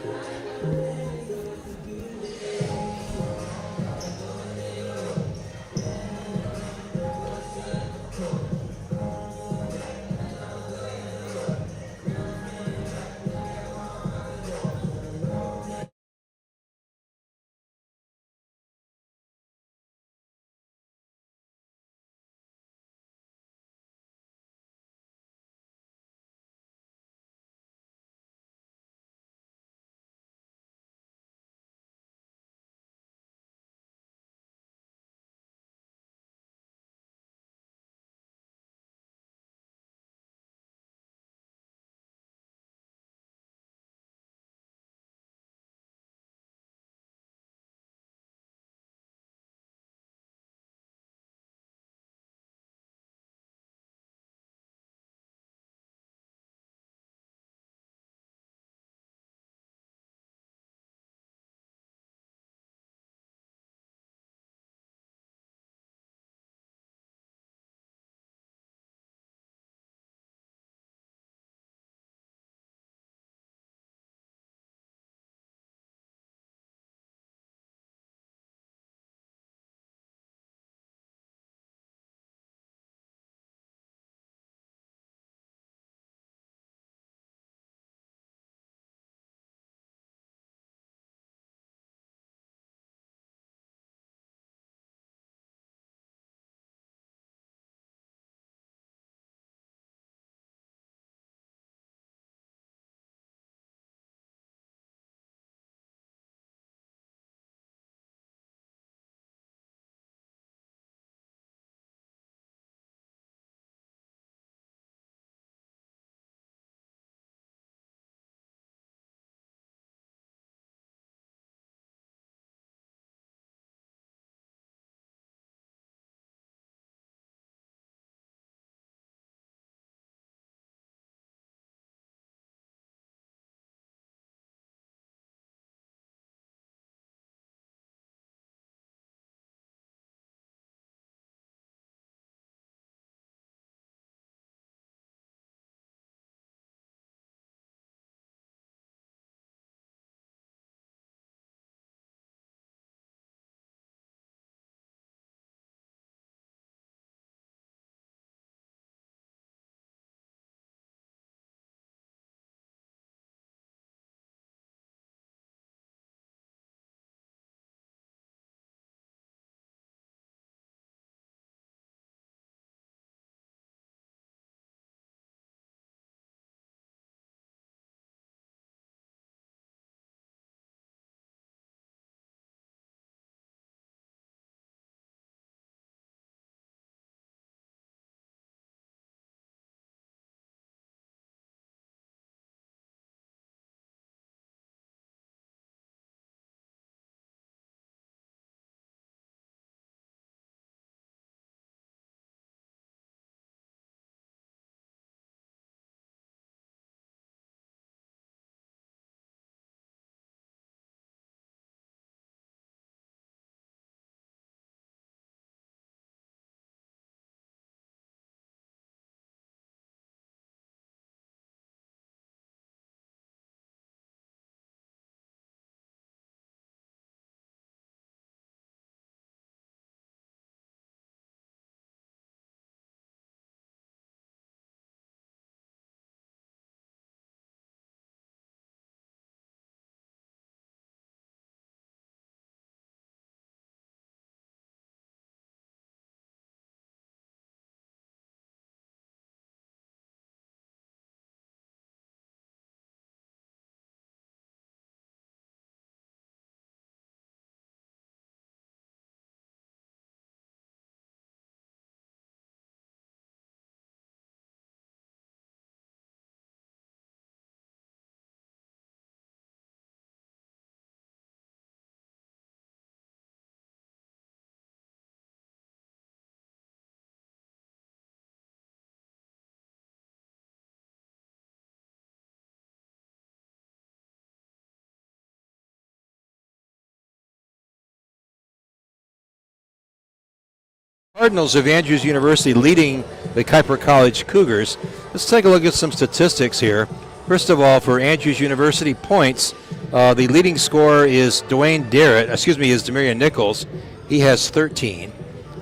Cardinals of Andrews University leading the Kuyper College Cougars. Let's take a look at some statistics here. First of all, for Andrews University points, the leading scorer is Demarion Nichols. He has 13.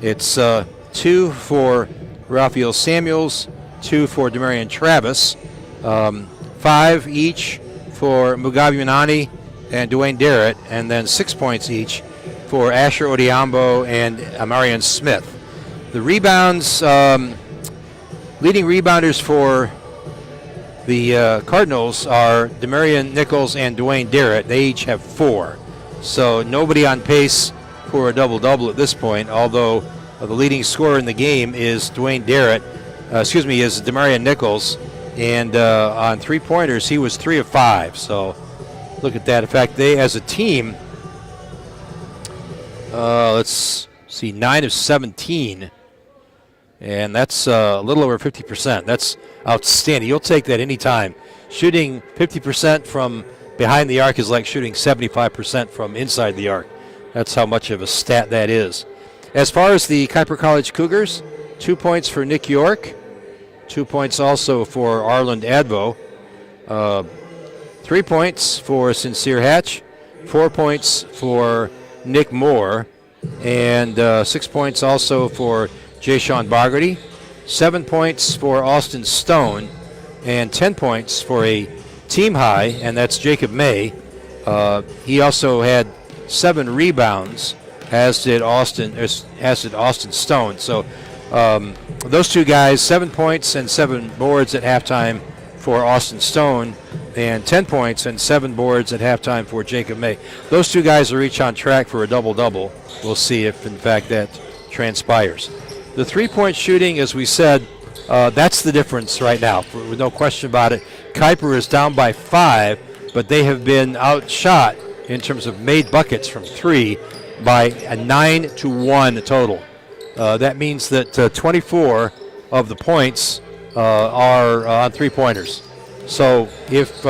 It's 2 for Raphael Samuels, 2 for Demarion Travis, 5 each for Mugabe Minani and Dwayne Derritt, and then 6 points each for Asher Odiambo and Amarian Smith. The rebounds, leading rebounders for the Cardinals are Demarion Nichols and Dwayne Derritt. They each have 4. So nobody on pace for a double-double at this point, although the leading scorer in the game is Demarion Nichols. And on three-pointers, he was 3 of 5. So look at that. In fact, they, as a team, let's see, 9 of 17. And that's a little over 50%. That's outstanding. You'll take that anytime. Shooting 50% from behind the arc is like shooting 75% from inside the arc. That's how much of a stat that is. As far as the Kuyper College Cougars, 2 points for Nick York, 2 points also for Arland Advo, 3 points for Sincere Hatch, 4 points for Nick Moore, and 6 points also for Jay-Sean Bogarty, 7 points for Austin Stone, and 10 points for a team high, and that's Jacob May. He also had 7 rebounds, as did Austin Stone. So those two guys, 7 points and 7 boards at halftime for Austin Stone, and 10 points and 7 boards at halftime for Jacob May. Those two guys are each on track for a double-double. We'll see if, in fact, that transpires. The three-point shooting, as we said, that's the difference right now, with no question about it. Kuyper is down by 5, but they have been outshot in terms of made buckets from 3 by a 9-1 total. That means that 24 of the points are on three-pointers. So if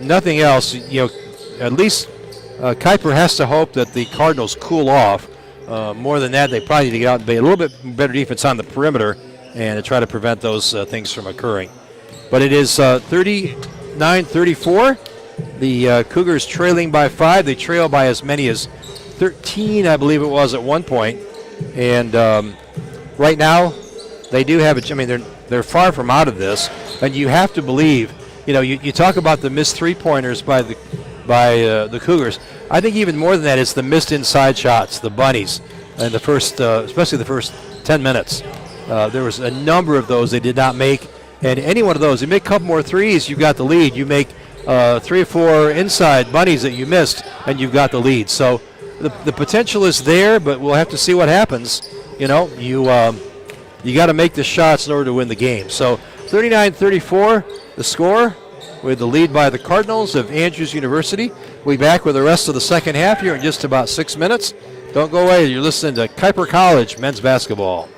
nothing else, at least Kuyper has to hope that the Cardinals cool off. More than that, they probably need to get out and be a little bit better defense on the perimeter and to try to prevent those things from occurring. But it is 39-34. The Cougars trailing by 5. They trail by as many as 13, I believe it was, at one point. And right now, they do have they're far from out of this. And you have to believe, you talk about the missed three-pointers by the Cougars. I think even more than that is the missed inside shots, the bunnies, and the first, especially the first 10 minutes. There was a number of those they did not make, and any one of those, you make a couple more threes, you've got the lead. You make 3 or 4 inside bunnies that you missed, and you've got the lead. So the potential is there, but we'll have to see what happens. You got to make the shots in order to win the game. So 39-34, the score, with the lead by the Cardinals of Andrews University. We'll be back with the rest of the second half here in just about 6 minutes. Don't go away. You're listening to Kuyper College men's basketball.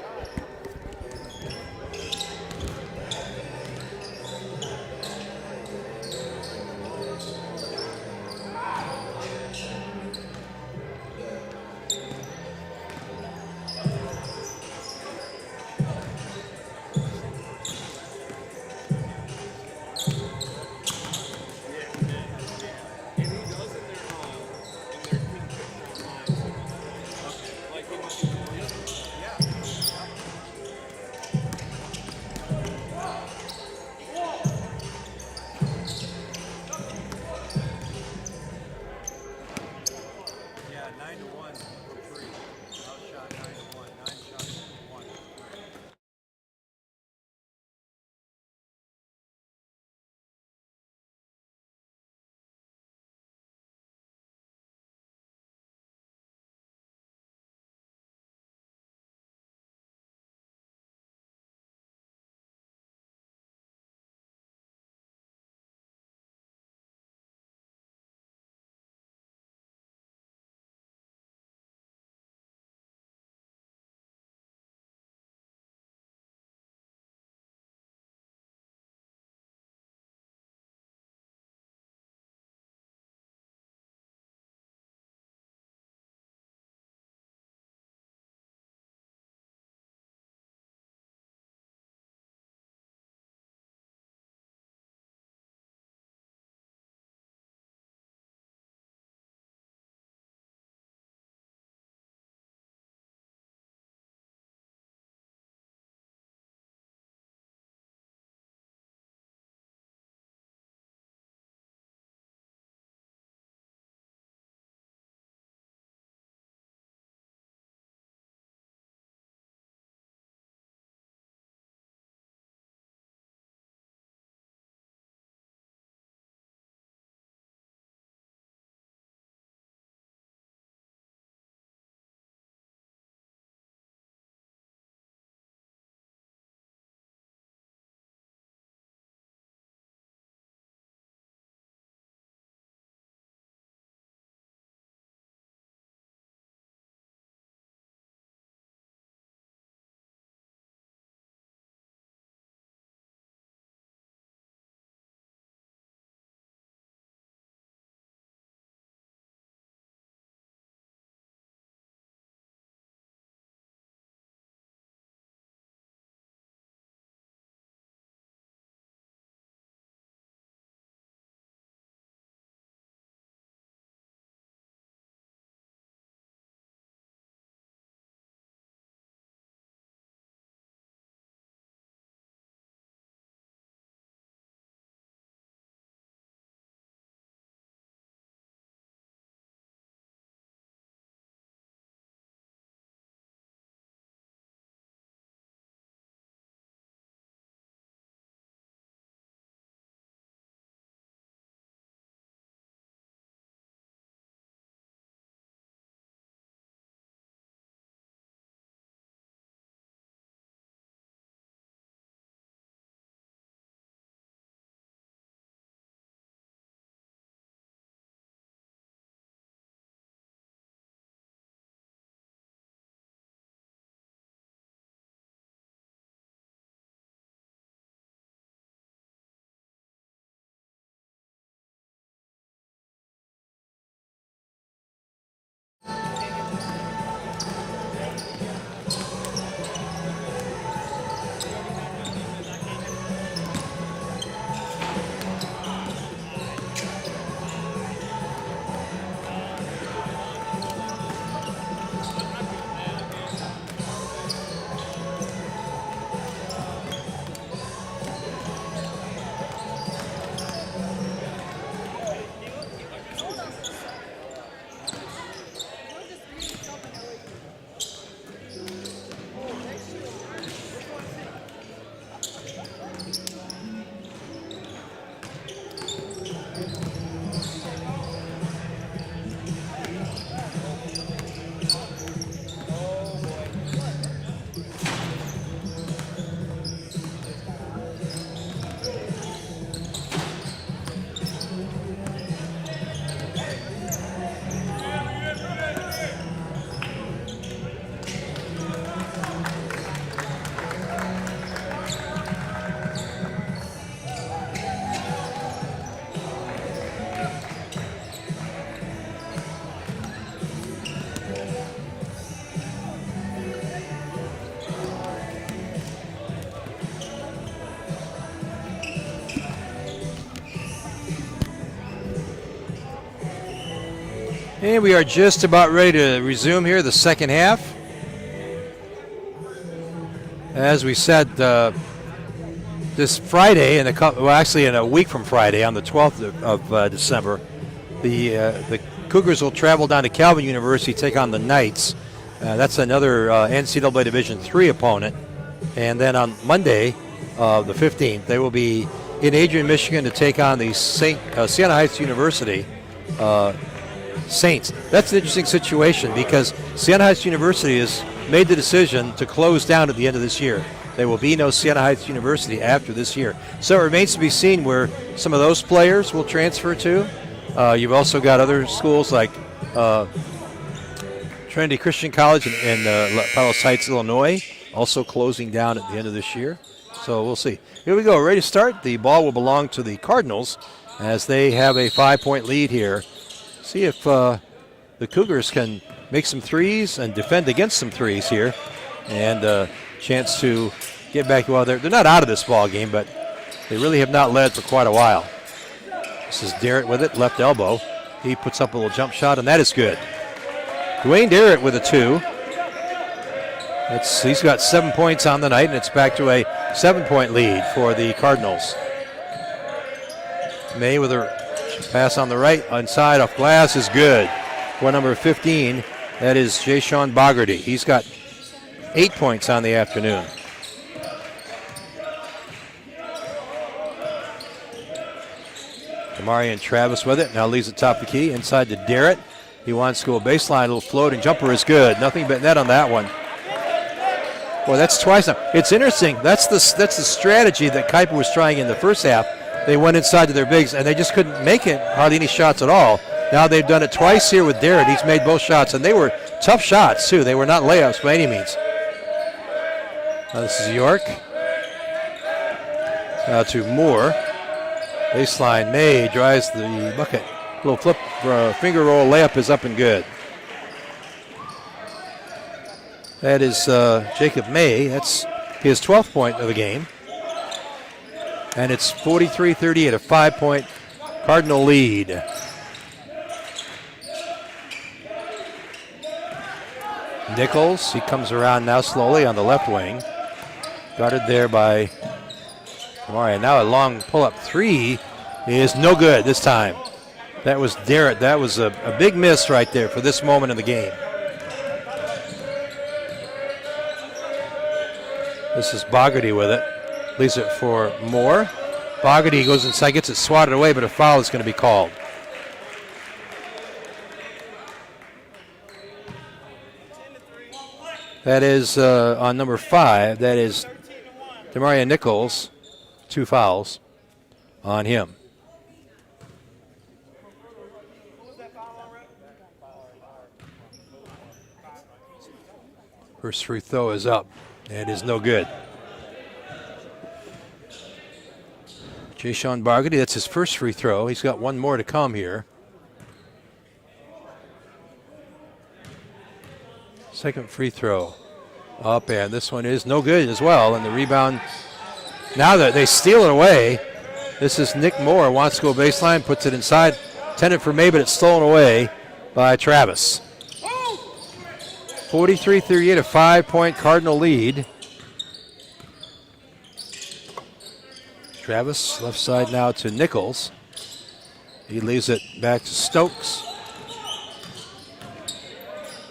And we are just about ready to resume here the second half. As we said, this Friday, in a week from Friday, on the 12th of December, the Cougars will travel down to Calvin University, take on the Knights. That's another NCAA Division III opponent. And then on Monday, the 15th, they will be in Adrian, Michigan, to take on the Siena Heights University Saints. That's an interesting situation because Siena Heights University has made the decision to close down at the end of this year. There will be no Siena Heights University after this year. So it remains to be seen where some of those players will transfer to. You've also got other schools like Trinity Christian College in Palos Heights, Illinois, also closing down at the end of this year. So we'll see. Here we go, ready to start. The ball will belong to the Cardinals as they have a 5-point lead here. See if the Cougars can make some threes and defend against some threes here, and a chance to get back. Well, they're not out of this ball game, but they really have not led for quite a while. This is Darrett with it, left elbow. He puts up a little jump shot, and that is good. Dwayne Darrett with a 2. He's got 7 points on the night, and it's back to a 7-point lead for the Cardinals. May with a pass on the right, inside off glass is good. For number 15, that is Jayshawn Bogarty. He's got 8 points on the afternoon. Demarion Travis with it, now leaves it top of the key, inside to Darrett. He wants to go baseline, a little floating jumper is good. Nothing but net on that one. Boy, that's twice now. It's interesting. That's the strategy that Kuyper was trying in the first half. They went inside to their bigs, and they just couldn't make it, hardly any shots at all. Now they've done it twice here with Darrett. He's made both shots, and they were tough shots, too. They were not layups by any means. Now this is York. Now to Moore. Baseline, May drives the bucket. Little flip, finger roll layup is up and good. That is Jacob May. That's his 12th point of the game. And it's 43-38, a 5-point Cardinal lead. Nichols, he comes around now slowly on the left wing. Guarded there by Demarion. Now a long pull-up 3 is no good this time. That was Darrett. That was a big miss right there for this moment in the game. This is Bogarty with it. Leaves it for Moore. Bogarty goes inside, gets it swatted away, but a foul is going to be called. That is on number 5. That is Demarion Nichols. 2 fouls on him. First free throw is up. It is no good. Jayshawn Bogarty, that's his first free throw. He's got one more to come here. Second free throw up, and this one is no good as well. And the rebound, now that they steal it away, this is Nick Moore, wants to go baseline, puts it inside. Intended for May, but it's stolen away by Travis. 43-38, a 5-point Cardinal lead. Travis, left side now to Nichols. He leaves it back to Stokes.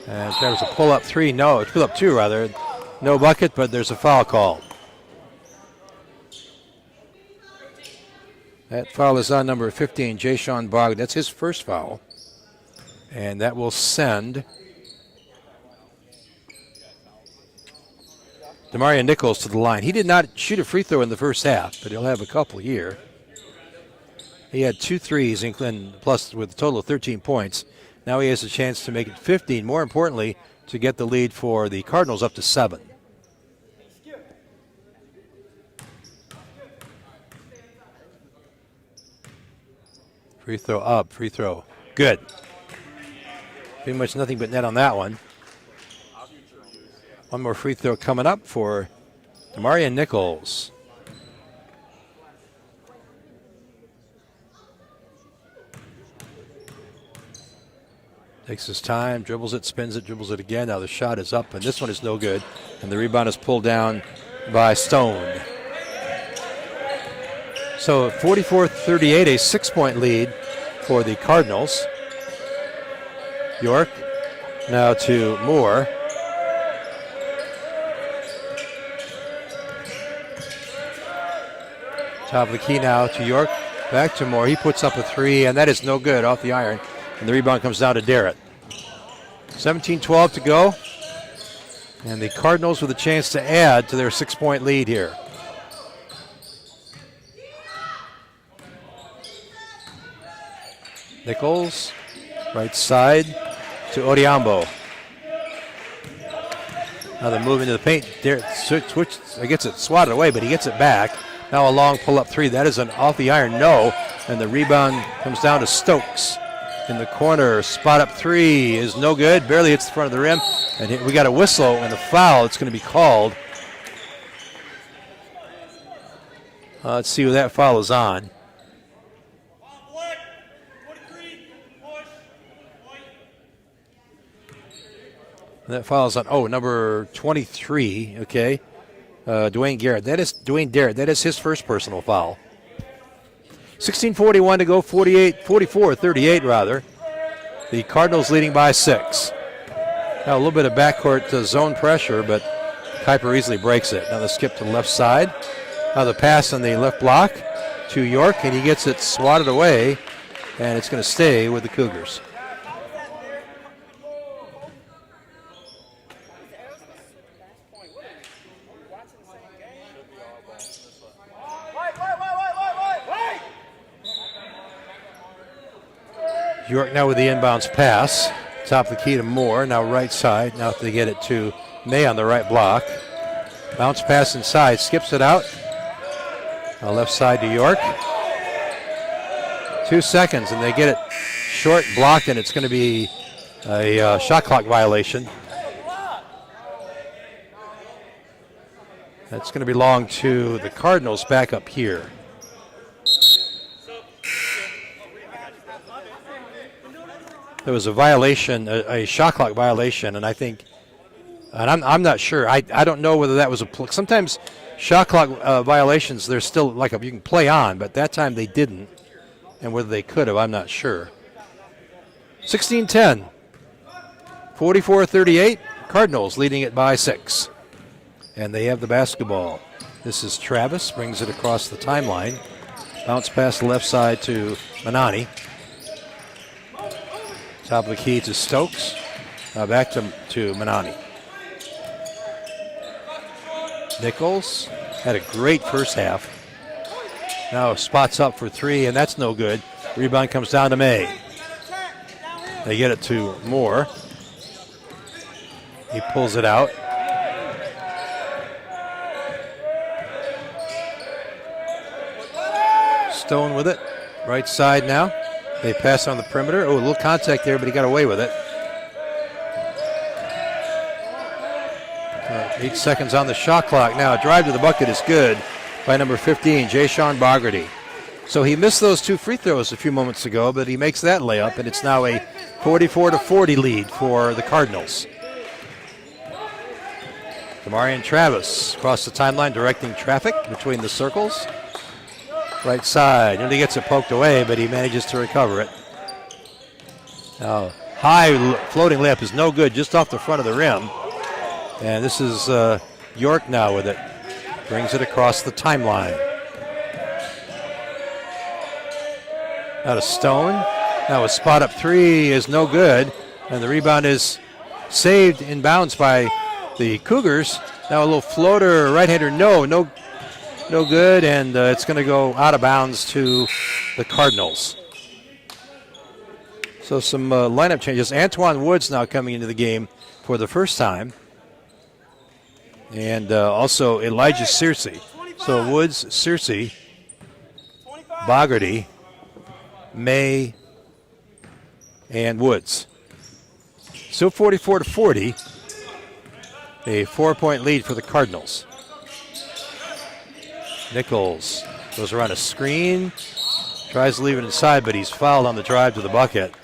And Travis, a pull-up 3. No, it's pull-up 2, rather. No bucket, but there's a foul call. That foul is on number 15, Jayshawn Bogarty. That's his first foul. And that will send Demarion Nichols to the line. He did not shoot a free throw in the first half, but he'll have a couple here. He had 2 threes, plus with a total of 13 points. Now he has a chance to make it 15. More importantly, to get the lead for the Cardinals up to 7. Free throw up, free throw. Good. Pretty much nothing but net on that one. One more free throw coming up for Demarion Nichols. Takes his time, dribbles it, spins it, dribbles it again. Now the shot is up, and this one is no good. And the rebound is pulled down by Stone. So 44-38, a 6-point lead for the Cardinals. York now to Moore. Top of the key now to York. Back to Moore. He puts up a three, and that is no good off the iron. And the rebound comes down to Darrett. 17-12 to go. And the Cardinals with a chance to add to their 6-point lead here. Nichols, right side to Odiambo. Now they're moving to the paint. Darrett gets it swatted away, but he gets it back. Now a long pull-up three. That is an off the iron no. And the rebound comes down to Stokes. In the corner, spot up three is no good. Barely hits the front of the rim. And we got a whistle and a foul. It's going to be called. Let's see who that foul is on. And that foul is on, number 23, okay. Dwayne Garrett. That is Dwayne Darrett. That is his first personal foul. 16:41 to go, 44-38 rather. The Cardinals leading by 6. Now a little bit of backcourt zone pressure, but Kuyper easily breaks it. Now the skip to the left side. Now the pass on the left block to York, and he gets it swatted away, and it's going to stay with the Cougars. York now with the inbounds pass. Top of the key to Moore. Now right side. Now they get it to May on the right block. Bounce pass inside. Skips it out. Now left side to York. 2 seconds and they get it short, blocked, and it's going to be a shot clock violation. That's going to belong to the Cardinals back up here. There was a violation, a shot clock violation, and I think, and I'm not sure. I don't know whether that was sometimes shot clock violations, there's still you can play on, but that time they didn't, and whether they could have, I'm not sure. 16-10, 44-38, Cardinals leading it by 6, and they have the basketball. This is Travis, brings it across the timeline, bounce pass the left side to Manani. Top of the key to Stokes. Back to Manani. Nichols had a great first half. Now spots up for three, and that's no good. Rebound comes down to May. They get it to Moore. He pulls it out. Stone with it. Right side now. They pass on the perimeter. Oh, a little contact there, but he got away with it. 8 seconds on the shot clock. Now a drive to the bucket is good by number 15, Jay-Sean Bogarty. So he missed those 2 free throws a few moments ago, but he makes that layup, and it's now a 44-40 lead for the Cardinals. Demarion Travis across the timeline directing traffic between the circles. Right side, and he gets it poked away, but he manages to recover it. Now, high floating layup is no good, just off the front of the rim. And this is York now with it. Brings it across the timeline. Now to Stone. Now a spot up three is no good, and the rebound is saved in bounds by the Cougars. Now a little floater, right-hander, no good, and it's going to go out of bounds to the Cardinals. So some lineup changes. Antoine Woods now coming into the game for the first time. And also Elijah Searcy. So Woods, Searcy, Bogarty, May, and Woods. Still 44-40. A 4-point lead for the Cardinals. Nichols goes around a screen, tries to leave it inside, but he's fouled on the drive to the bucket.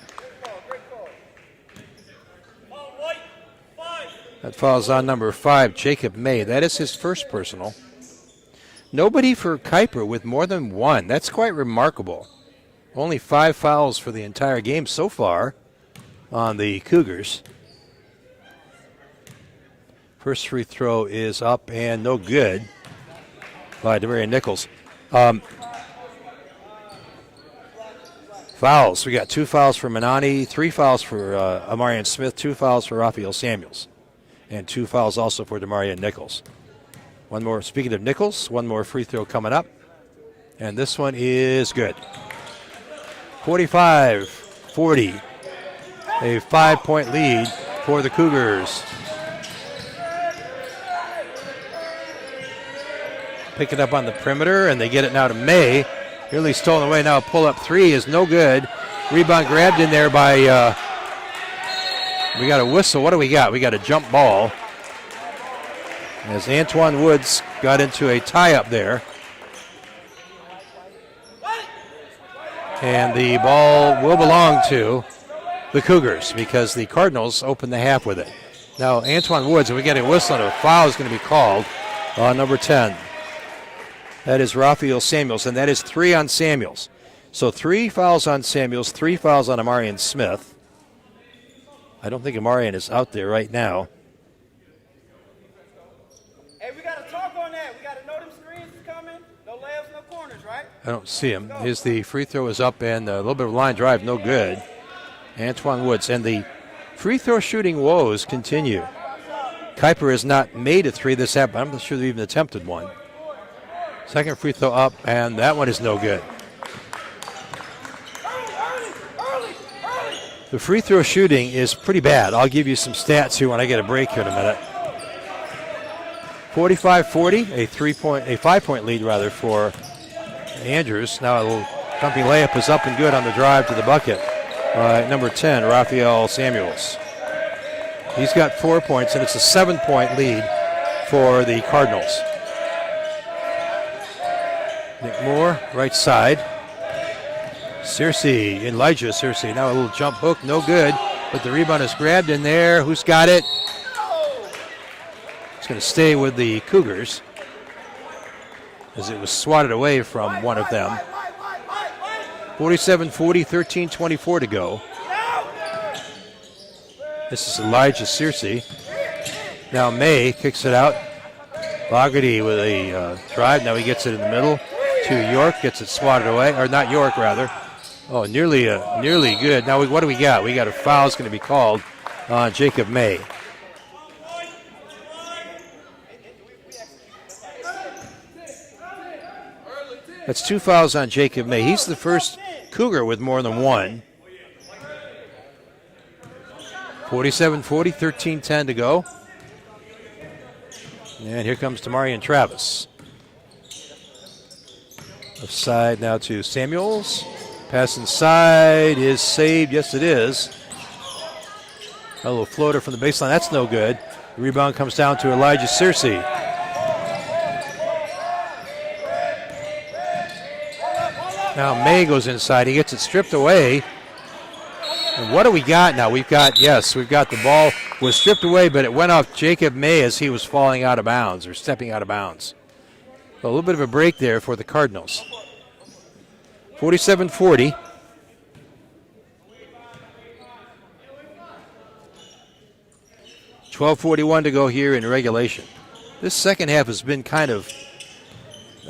That falls on number 5, Jacob May. That is his first personal. Nobody for Kuyper with more than 1. That's quite remarkable. Only 5 fouls for the entire game so far on the Cougars. First free throw is up and no good by Demarion Nichols. Fouls. We got 2 fouls for Manani, 3 fouls for Amarian Smith, 2 fouls for Raphael Samuels, and 2 fouls also for Demarion Nichols. One more, speaking of Nichols, one more free throw coming up, and this one is good. 45-40, a 5-point lead for the Cougars. Pick it up on the perimeter, and they get it now to May. Nearly stolen away. Now a pull-up 3 is no good. Rebound grabbed in there by, we got a whistle. What do we got? We got a jump ball. As Antoine Woods got into a tie-up there. And the ball will belong to the Cougars because the Cardinals opened the half with it. Now Antoine Woods, and we get a whistle, and a foul is going to be called on number 10. That is Raphael Samuels, and that is 3 on Samuels. So 3 fouls on Samuels, 3 fouls on Amarian Smith. I don't think Amarian is out there right now. Hey, we got to talk on that. We got to know them screens is coming. No layups, no corners, right? I don't see him. The free throw is up, and a little bit of line drive, no good. Antoine Woods, and the free throw shooting woes continue. Kuyper has not made a 3 this half. I'm not sure they even attempted one. Second free throw up, and that one is no good. The free throw shooting is pretty bad. I'll give you some stats here when I get a break here in a minute. 45-40, a 5-point lead rather for Andrews. Now a little jumping layup is up and good on the drive to the bucket. Number 10, Raphael Samuels. He's got 4 points, and it's a 7-point lead for the Cardinals. Nick Moore, right side. Elijah Searcy. Now a little jump hook, no good. But the rebound is grabbed in there. Who's got it? It's going to stay with the Cougars as it was swatted away from one of them. 47-40, 13-24 to go. This is Elijah Searcy. Now May kicks it out. Bogarty with a drive. Now he gets it in the middle to York. Gets it swatted away. Or not York, rather. Oh, nearly good. Now what do we got? We got a foul is going to be called on Jacob May. That's 2 fouls on Jacob May. He's the first Cougar with more than 1. 47-40, 13-10 to go. And here comes Tamarian Travis. Left side now to Samuels. Pass inside is saved. Yes, it is. A little floater from the baseline. That's no good. The rebound comes down to Elijah Searcy. Now May goes inside. He gets it stripped away. And what do we got now? We've got the ball was stripped away, but it went off Jacob May as he was falling out of bounds or stepping out of bounds. A little bit of a break there for the Cardinals. 47-40. .12:41 to go here in regulation. This second half has been kind of,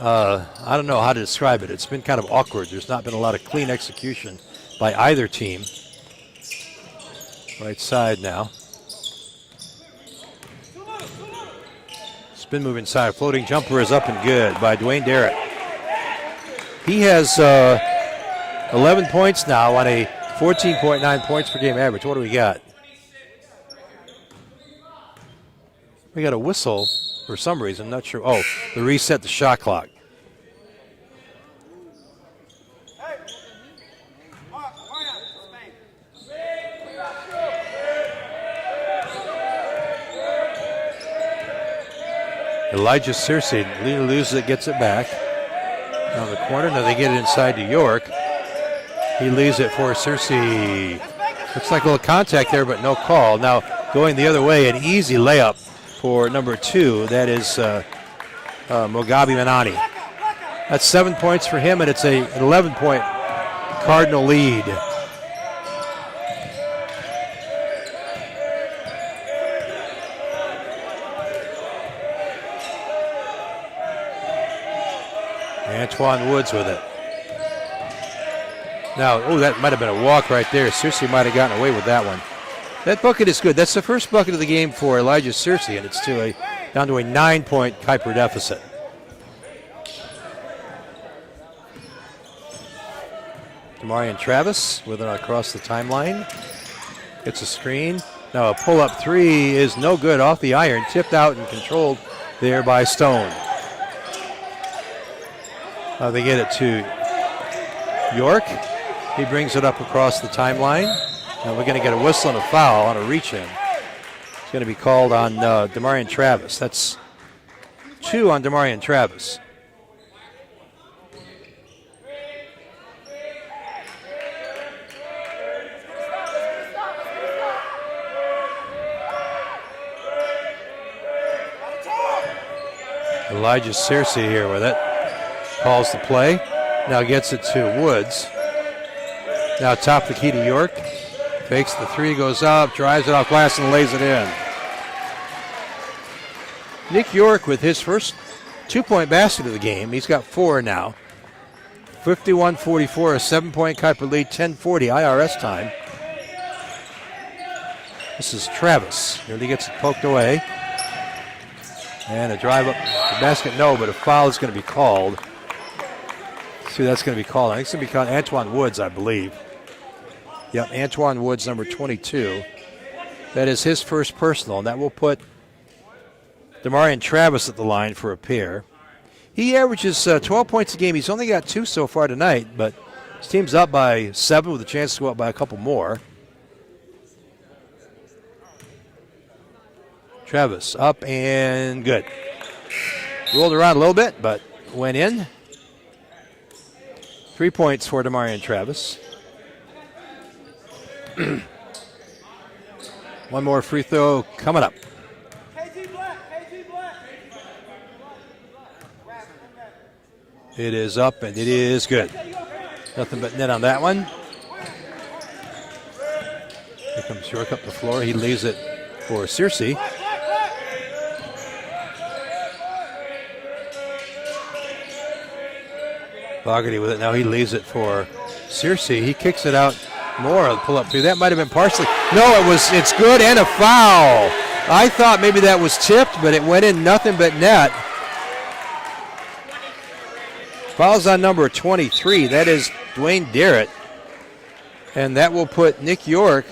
I don't know how to describe it. It's been kind of awkward. There's not been a lot of clean execution by either team. Right side now. Spin move inside. Floating jumper is up and good by Dwayne Derrick. He has 11 points now on a 14.9 points per game average. What do we got? We got a whistle for some reason. I'm not sure. Oh, the reset the shot clock. Elijah Searcy loses it, gets it back. On the corner, now they get it inside to York. He leaves it for Searcy. Looks like a little contact there, but no call. Now Going the other way, an easy layup for number 2. That is Mogabi Manani. That's 7 points for him, and it's an 11-point Cardinal lead. Antoine Woods with it. Now, that might have been a walk right there. Searcy might have gotten away with that one. That bucket is good. That's the first bucket of the game for Elijah Searcy, and it's down to a 9-point Kuyper deficit. Demarion Travis with it across the timeline. Gets a screen. Now a pull-up 3 is no good off the iron. Tipped out and controlled there by Stone. They get it to York. He brings it up across the timeline. And we're going to get a whistle and a foul on a reach-in. It's going to be called on Demarion Travis. That's 2 on Demarion Travis. Elijah Searcy here with it. Calls the play. Now gets it to Woods. Now top the key to York. Fakes the 3, goes up, drives it off glass, and lays it in. Nick York with his first 2-point basket of the game. He's got 4 now. 51-44, a 7-point Kuyper lead, 10:40 IRS time. This is Travis. Nearly gets it poked away. And a drive up the basket, no, but a foul is going to be called. See, that's going to be called. I think it's going to be called Antoine Woods, I believe. Yep, Antoine Woods, number 22. That is his first personal, and that will put Demarion Travis at the line for a pair. He averages 12 points a game. He's only got 2 so far tonight, but his team's up by 7 with a chance to go up by a couple more. Travis up and good. Rolled around a little bit, but went in. 3 points for Demarion Travis. One more free throw coming up. It is up and it is good. Nothing but net on that one. Here comes York up the floor. He leaves it for Searcy. Fogarty with it. Now he leaves it for Searcy. He kicks it out more. Pull up 3. That might have been partially. No, it's good and a foul. I thought maybe that was tipped, but it went in nothing but net. Foul's on number 23. That is Dwayne Darrett. And that will put Nick York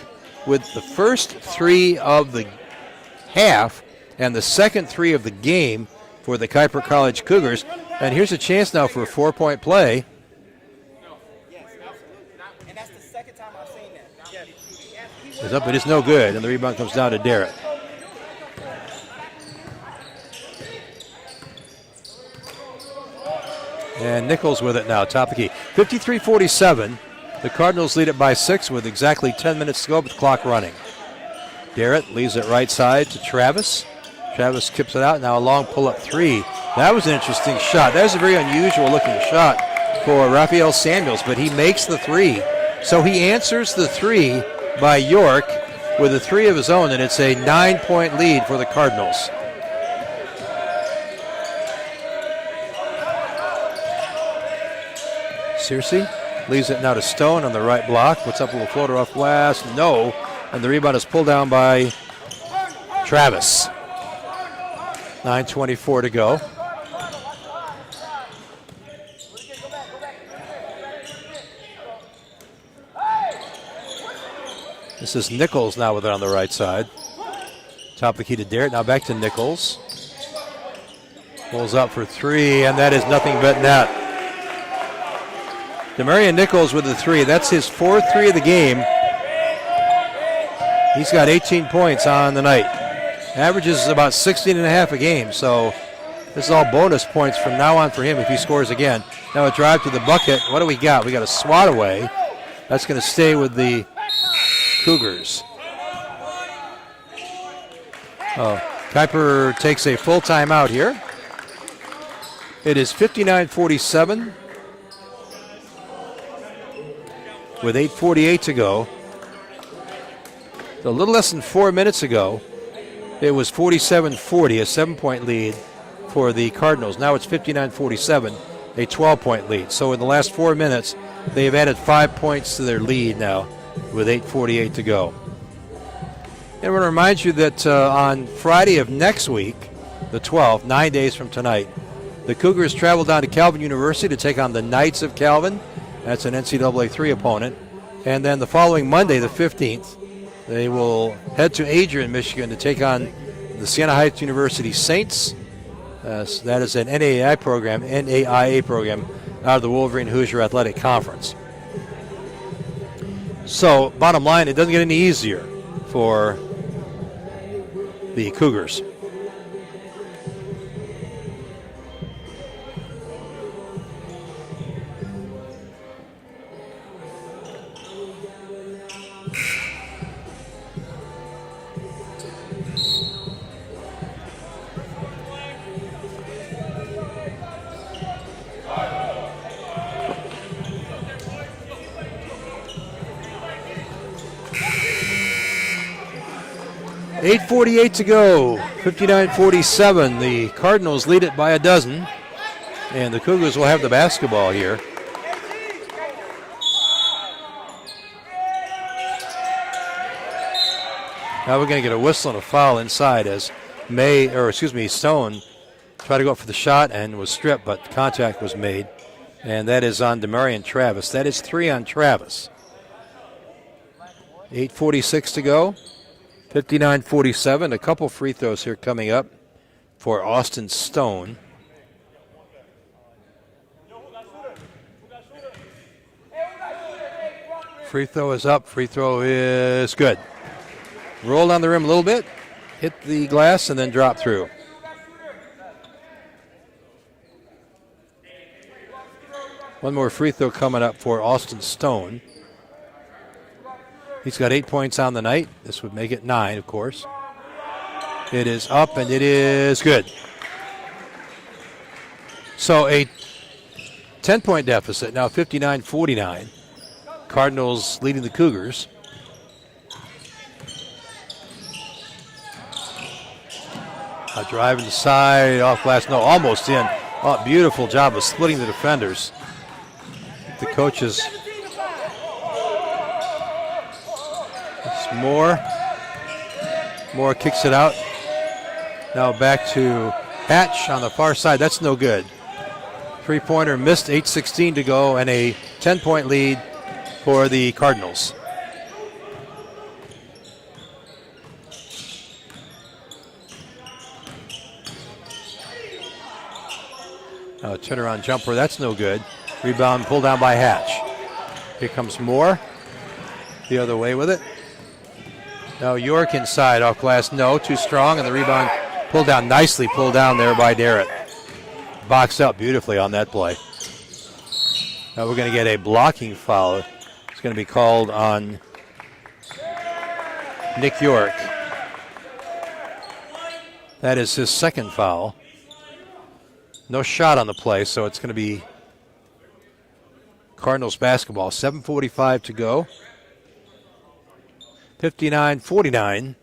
with the first 3 of the half and the second 3 of the game for the Kuyper College Cougars. And here's a chance now for a 4-point play. Yes, absolutely. And that's the second time I've seen that. It's up, but it's no good. And the rebound comes down to Darrett. And Nichols with it now, top of the key. 53-47. The Cardinals lead it by 6 with exactly 10 minutes to go, but the clock running. Darrett leaves it right side to Travis. Travis kips it out. Now a long pull-up 3. That was an interesting shot. That was a very unusual looking shot for Raphael Samuels, but he makes the 3. So he answers the 3 by York with a 3 of his own, and it's a 9-point lead for the Cardinals. Searcy leaves it now to Stone on the right block. Puts up a little floater off glass. No. And the rebound is pulled down by Travis. 9:24 to go. This is Nichols now with it on the right side. Top of the key to Darrett. Now back to Nichols. Pulls up for 3, and that is nothing but net. Demarion Nichols with the 3. That's his 4th 3 of the game. He's got 18 points on the night. Averages about 16.5 a game, so this is all bonus points from now on for him if he scores again. Now a drive to the bucket. What do we got? We got a swat away. That's going to stay with the Cougars. Kuyper takes a full timeout here. It is 59-47 with 8:48 to go. A little less than 4 minutes ago, it was 47-40, a 7-point lead for the Cardinals. Now it's 59-47, a 12-point lead. So in the last 4 minutes, they have added 5 points to their lead now with 8:48 to go. And I want to remind you that on Friday of next week, the 12th, 9 days from tonight, the Cougars travel down to Calvin University to take on the Knights of Calvin. That's an NCAA 3 opponent. And then the following Monday, the 15th, they will head to Adrian, Michigan to take on the Siena Heights University Saints. So that is an NAIA program out of the Wolverine Hoosier Athletic Conference. So, bottom line, it doesn't get any easier for the Cougars. .8:48 to go, 59-47. The Cardinals lead it by a dozen, and the Cougars will have the basketball here. Now we're going to get a whistle and a foul inside as Stone tried to go up for the shot and was stripped, but contact was made, and that is on Demarion Travis. That is 3 on Travis. 8:46 to go. 59-47, a couple free throws here coming up for Austin Stone. Free throw is up, free throw is good. Rolled on the rim a little bit, hit the glass, and then drop through. One more free throw coming up for Austin Stone. He's got 8 points on the night. This would make it 9, of course. It is up, and it is good. So a 10-point deficit, now 59-49. Cardinals leading the Cougars. A drive inside, off glass, no, almost in. Oh, beautiful job of splitting the defenders. The coaches... Moore kicks it out. Now back to Hatch on the far side. That's no good. Three-pointer missed, 8:16 to go, and a 10-point lead for the Cardinals. Now a turnaround jumper. That's no good. Rebound pulled down by Hatch. Here comes Moore. The other way with it. Now York inside, off glass, no, too strong, and the rebound pulled down, nicely pulled down there by Darrett. Boxed up beautifully on that play. Now we're going to get a blocking foul. It's going to be called on Nick York. That is his second foul. No shot on the play, so it's going to be Cardinals basketball. 7:45 to go. 59-49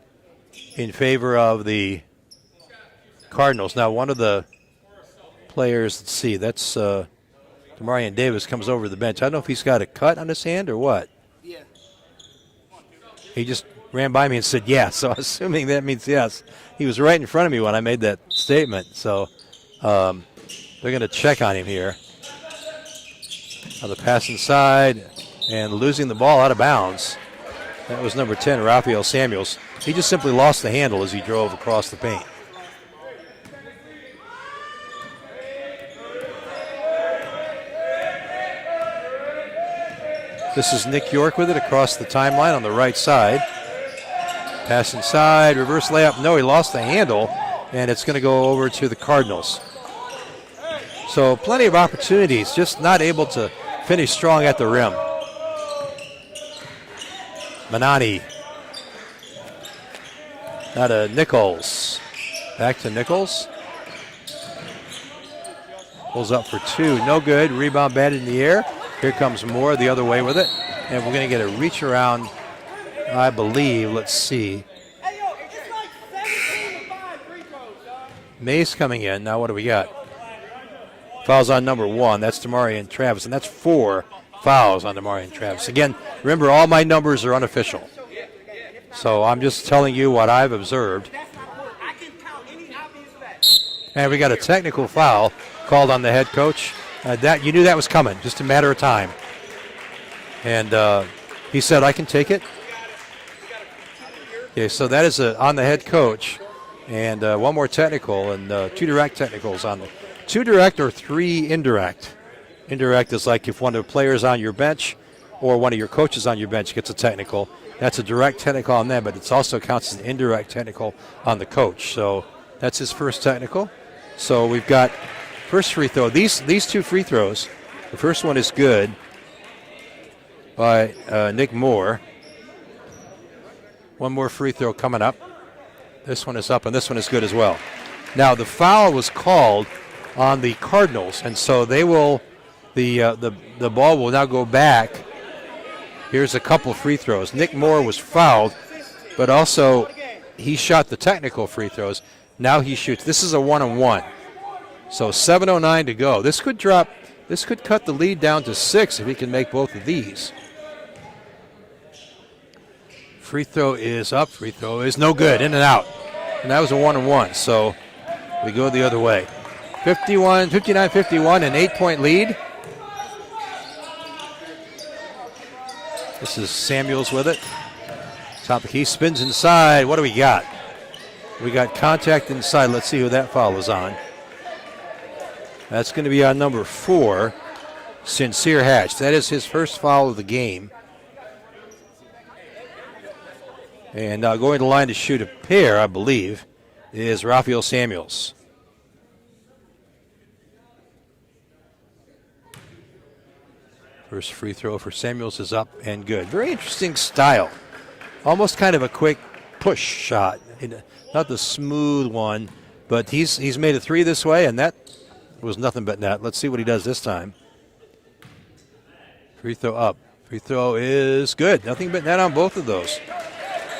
in favor of the Cardinals. Now, one of the players, let's see, that's Demarion Davis comes over the bench. I don't know if he's got a cut on his hand or what. Yeah. He just ran by me and said yes, so assuming that means yes. He was right in front of me when I made that statement, so they're going to check on him here. Now the pass inside and losing the ball out of bounds. That was number 10, Raphael Samuels. He just simply lost the handle as he drove across the paint. This is Nick York with it across the timeline on the right side. Pass inside, reverse layup. No, he lost the handle, and it's going to go over to the Cardinals. So plenty of opportunities, just not able to finish strong at the rim. Manani. Now to Nichols. Back to Nichols. Pulls up for 2. No good. Rebound batted in the air. Here comes Moore the other way with it. And we're going to get a reach around, I believe. Let's see. Mace coming in. Now what do we got? Fouls on number 1. That's Damarian Travis. And that's 4 fouls on Damarian Travis. Again, remember, all my numbers are unofficial. So I'm just telling you what I've observed. And we got a technical foul called on the head coach. That you knew that was coming, just a matter of time. And he said, I can take it. Okay, so that is on the head coach. And one more technical and 2 direct technicals on the 2 direct or 3 indirect. Indirect is like if one of the players on your bench or one of your coaches on your bench gets a technical. That's a direct technical on them, but it also counts as an indirect technical on the coach. So that's his first technical. So we've got first free throw. These 2 free throws, the first one is good by Nick Moore. One more free throw coming up. This one is up, and this one is good as well. Now, the foul was called on the Cardinals, and so they will, the ball will now go back. Here's a couple free throws. Nick Moore was fouled, but also he shot the technical free throws. Now he shoots. This is a 1-on-1. So 7:09 to go. This could cut the lead down to 6 if he can make both of these. Free throw is up. Free throw is no good. In and out. And that was a 1-on-1. So we go the other way. 59-51, an 8-point lead. This is Samuels with it. Top of the key, spins inside. What do we got? We got contact inside. Let's see who that foul is on. That's going to be on number 4, Sincere Hatch. That is his first foul of the game. And going to the line to shoot a pair, I believe, is Raphael Samuels. First free throw for Samuels is up and good. Very interesting style. Almost kind of a quick push shot. Not the smooth one, but he's made a 3 this way, and that was nothing but net. Let's see what he does this time. Free throw up. Free throw is good. Nothing but net on both of those.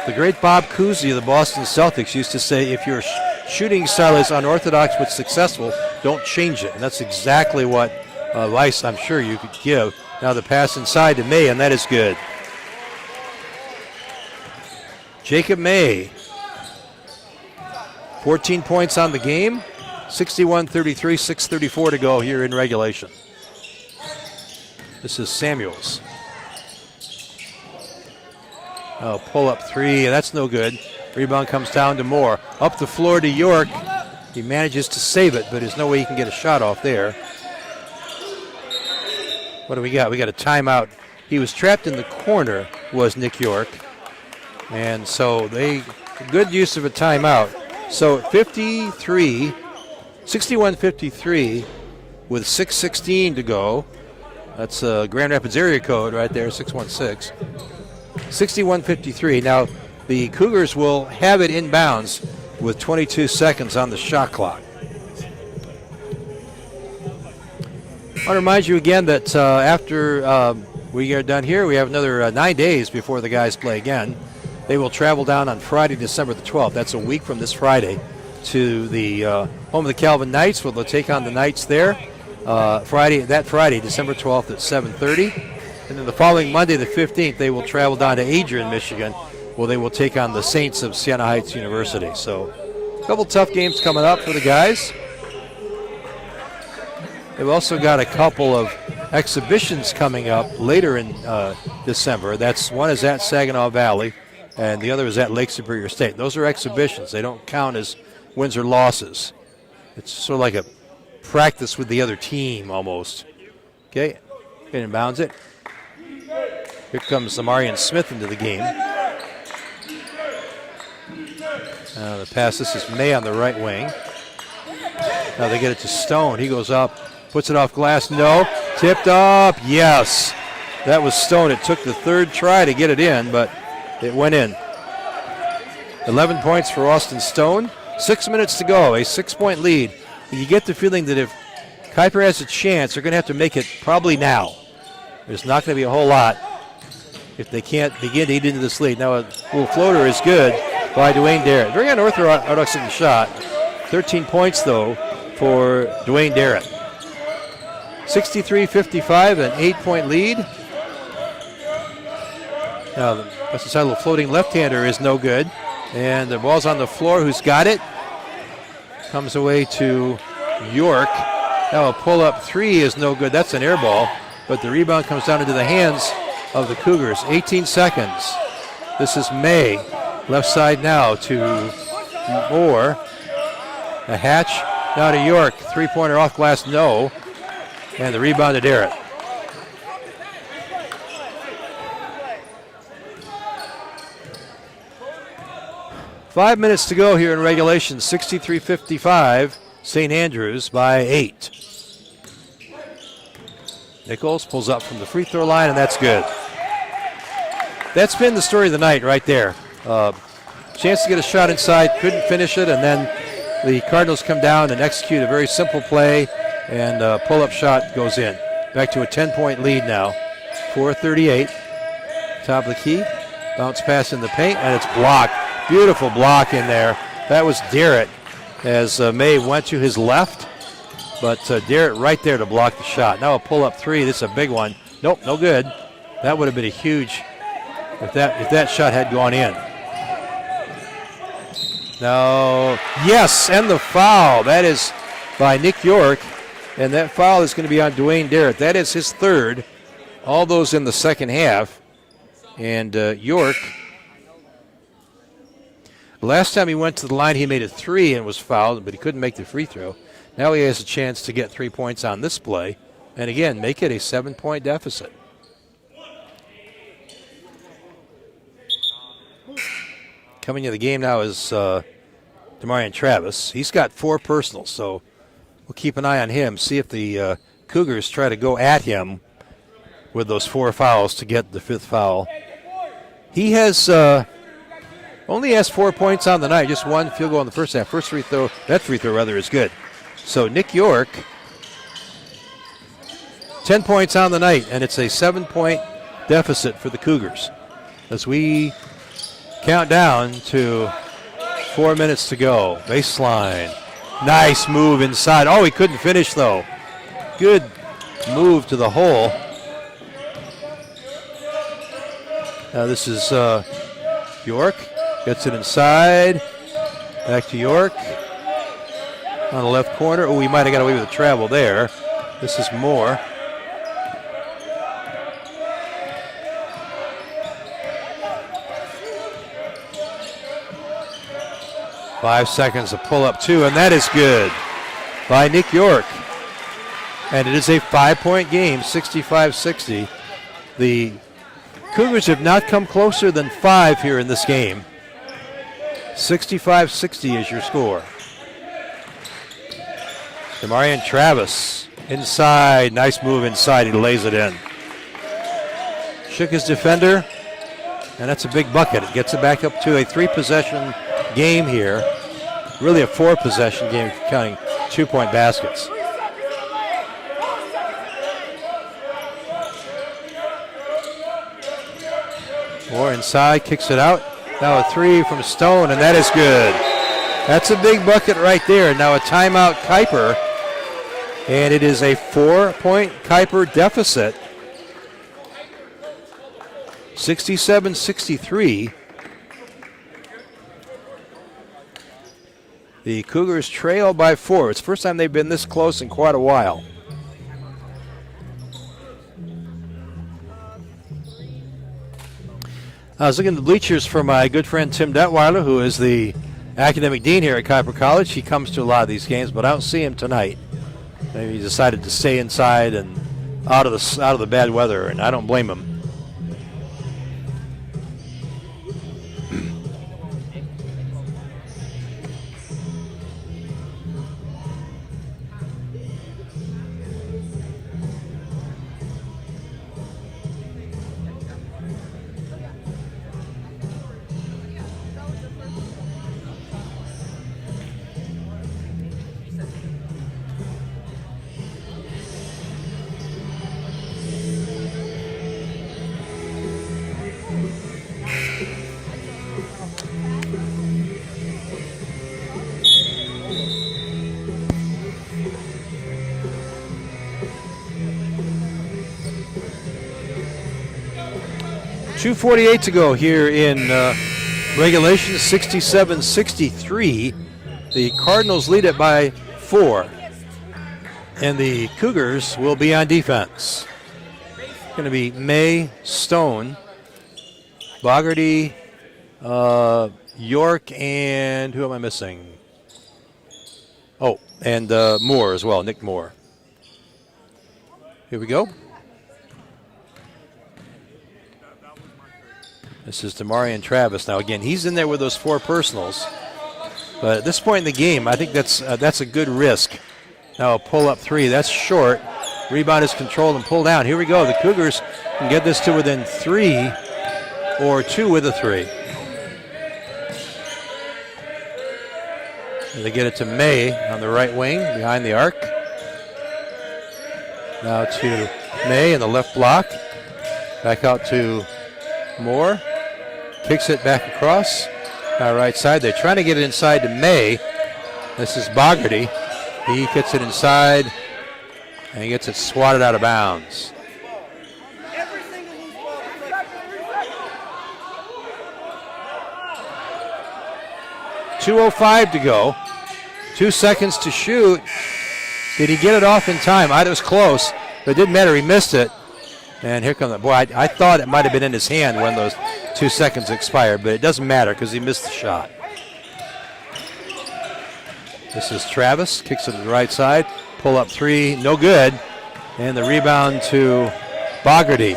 The great Bob Cousy of the Boston Celtics used to say, if your shooting style is unorthodox but successful, don't change it. And that's exactly what advice I'm sure you could give. Now the pass inside to May, and that is good. Jacob May, 14 points on the game, 61-33, 6:34 to go here in regulation. This is Samuels. Oh, pull up 3, that's no good. Rebound comes down to Moore. Up the floor to York. He manages to save it, but there's no way he can get a shot off there. What do we got? We got a timeout. He was trapped in the corner, was Nick York. And so good use of a timeout. So 61-53 with 6:16 to go. That's Grand Rapids area code right there, 616. 61-53. Now the Cougars will have it inbounds with 22 seconds on the shot clock. I want to remind you again that after we are done here, we have another 9 days before the guys play again. They will travel down on Friday, December the 12th. That's a week from this Friday to the home of the Calvin Knights, where they'll take on the Knights there. Friday, December 12th at 7:30. And then the following Monday, the 15th, they will travel down to Adrian, Michigan, where they will take on the Saints of Siena Heights University. So a couple tough games coming up for the guys. They've also got a couple of exhibitions coming up later in December. One is at Saginaw Valley, and the other is at Lake Superior State. Those are exhibitions. They don't count as wins or losses. It's sort of like a practice with the other team almost. Okay, inbounds it. Here comes Amarian Smith into the game. The pass, this is May on the right wing. Now they get it to Stone. He goes up, puts it off glass. No. Tipped up. Yes. That was Stone. It took the third try to get it in, but it went in. 11 points for Austin Stone. 6 minutes to go, a 6-point lead. You get the feeling that if Kuyper has a chance, they're going to have to make it probably now. There's not going to be a whole lot if they can't begin to eat into this lead. Now, a little floater is good by Dwayne Darrett. Very unorthodox in the shot. 13 points, though, for Dwayne Darrett. 63-55, an 8-point lead. Now, the Western Side, little floating left-hander is no good. And the ball's on the floor. Who's got it? Comes away to York. Now a pull-up three is no good. That's an air ball. But the rebound comes down into the hands of the Cougars. 18 seconds. This is May. Left side now to Moore. A Hatch. Now to York. Three-pointer off glass, no. And the rebound to Darrett. Five minutes to go here in regulation. 63-55. St. Andrews by 8. Nichols pulls up from the free throw line, and that's good. That's been the story of the night right there. Chance to get a shot inside, couldn't finish it, and then the Cardinals come down and execute a very simple play, and a pull-up shot goes in. Back to a 10-point lead now. 4:38. Top of the key. Bounce pass in the paint, and it's blocked. Beautiful block in there. That was Darrett as May went to his left, but Darrett right there to block the shot. Now a pull-up three. This is a big one. Nope, no good. That would have been a huge if that shot had gone in. Now, yes, and the foul. That is by Nick York, and that foul is going to be on Dwayne Darrett. That is his third. All those in the second half. And York, last time he went to the line, he made a three and was fouled, but he couldn't make the free throw. Now he has a chance to get 3 points on this play, and again, make it a 7-point deficit. Coming into the game now is Demarion Travis. He's got 4 personals, so we'll keep an eye on him, see if the Cougars try to go at him with those 4 fouls to get the 5th foul. He has only has 4 points on the night, just 1 field goal in the first half. First free throw, that free throw rather, is good. So Nick York, 10 points on the night, and it's a 7-point deficit for the Cougars. As we count down to 4 minutes to go. Baseline. Nice move inside. Oh, he couldn't finish, though. Good move to the hole. Now this is York. Gets it inside. Back to York. On the left corner. Oh, he might have got away with a travel there. This is Moore. Five seconds to pull up 2, and that is good by Nick York. And it is a 5-point game, 65-60. The Cougars have not come closer than 5 here in this game. 65-60 is your score. Demarion Travis inside. Nice move inside. He lays it in. Shook his defender, and that's a big bucket. It gets it back up to a 3-possession game here. Really a 4-possession game, counting 2-point baskets. Moore inside, kicks it out. Now a 3 from Stone, and that is good. That's a big bucket right there. Now a timeout, Kuyper. And it is a 4-point Kuyper deficit. 67-63. The Cougars trail by 4. It's the first time they've been this close in quite a while. I was looking at the bleachers for my good friend Tim Detweiler, who is the academic dean here at Kuyper College. He comes to a lot of these games, but I don't see him tonight. Maybe he decided to stay inside and out of the bad weather, and I don't blame him. 2:48 to go here in regulation, 67-63. The Cardinals lead it by 4. And the Cougars will be on defense. Going to be May, Stone, Bogarty, York, and who am I missing? Oh, and Moore as well, Nick Moore. Here we go. This is Demarion Travis. Now, again, he's in there with those 4 personals. But at this point in the game, I think that's a good risk. Now, a pull-up 3. That's short. Rebound is controlled and pulled down. Here we go. The Cougars can get this to within 3 or 2 with a 3. And they get it to May on the right wing behind the arc. Now to May in the left block. Back out to Moore. Kicks it back across. Now right side. They're trying to get it inside to May. This is Bogarty. He gets it inside and he gets it swatted out of bounds. 2:05 to go. 2 seconds to shoot. Did he get it off in time? It was close, but it didn't matter. He missed it. And here comes the boy. I thought it might have been in his hand when those 2 seconds expired, but it doesn't matter because he missed the shot. This is Travis. Kicks it to the right side. Pull up 3. No good. And the rebound to Bogarty.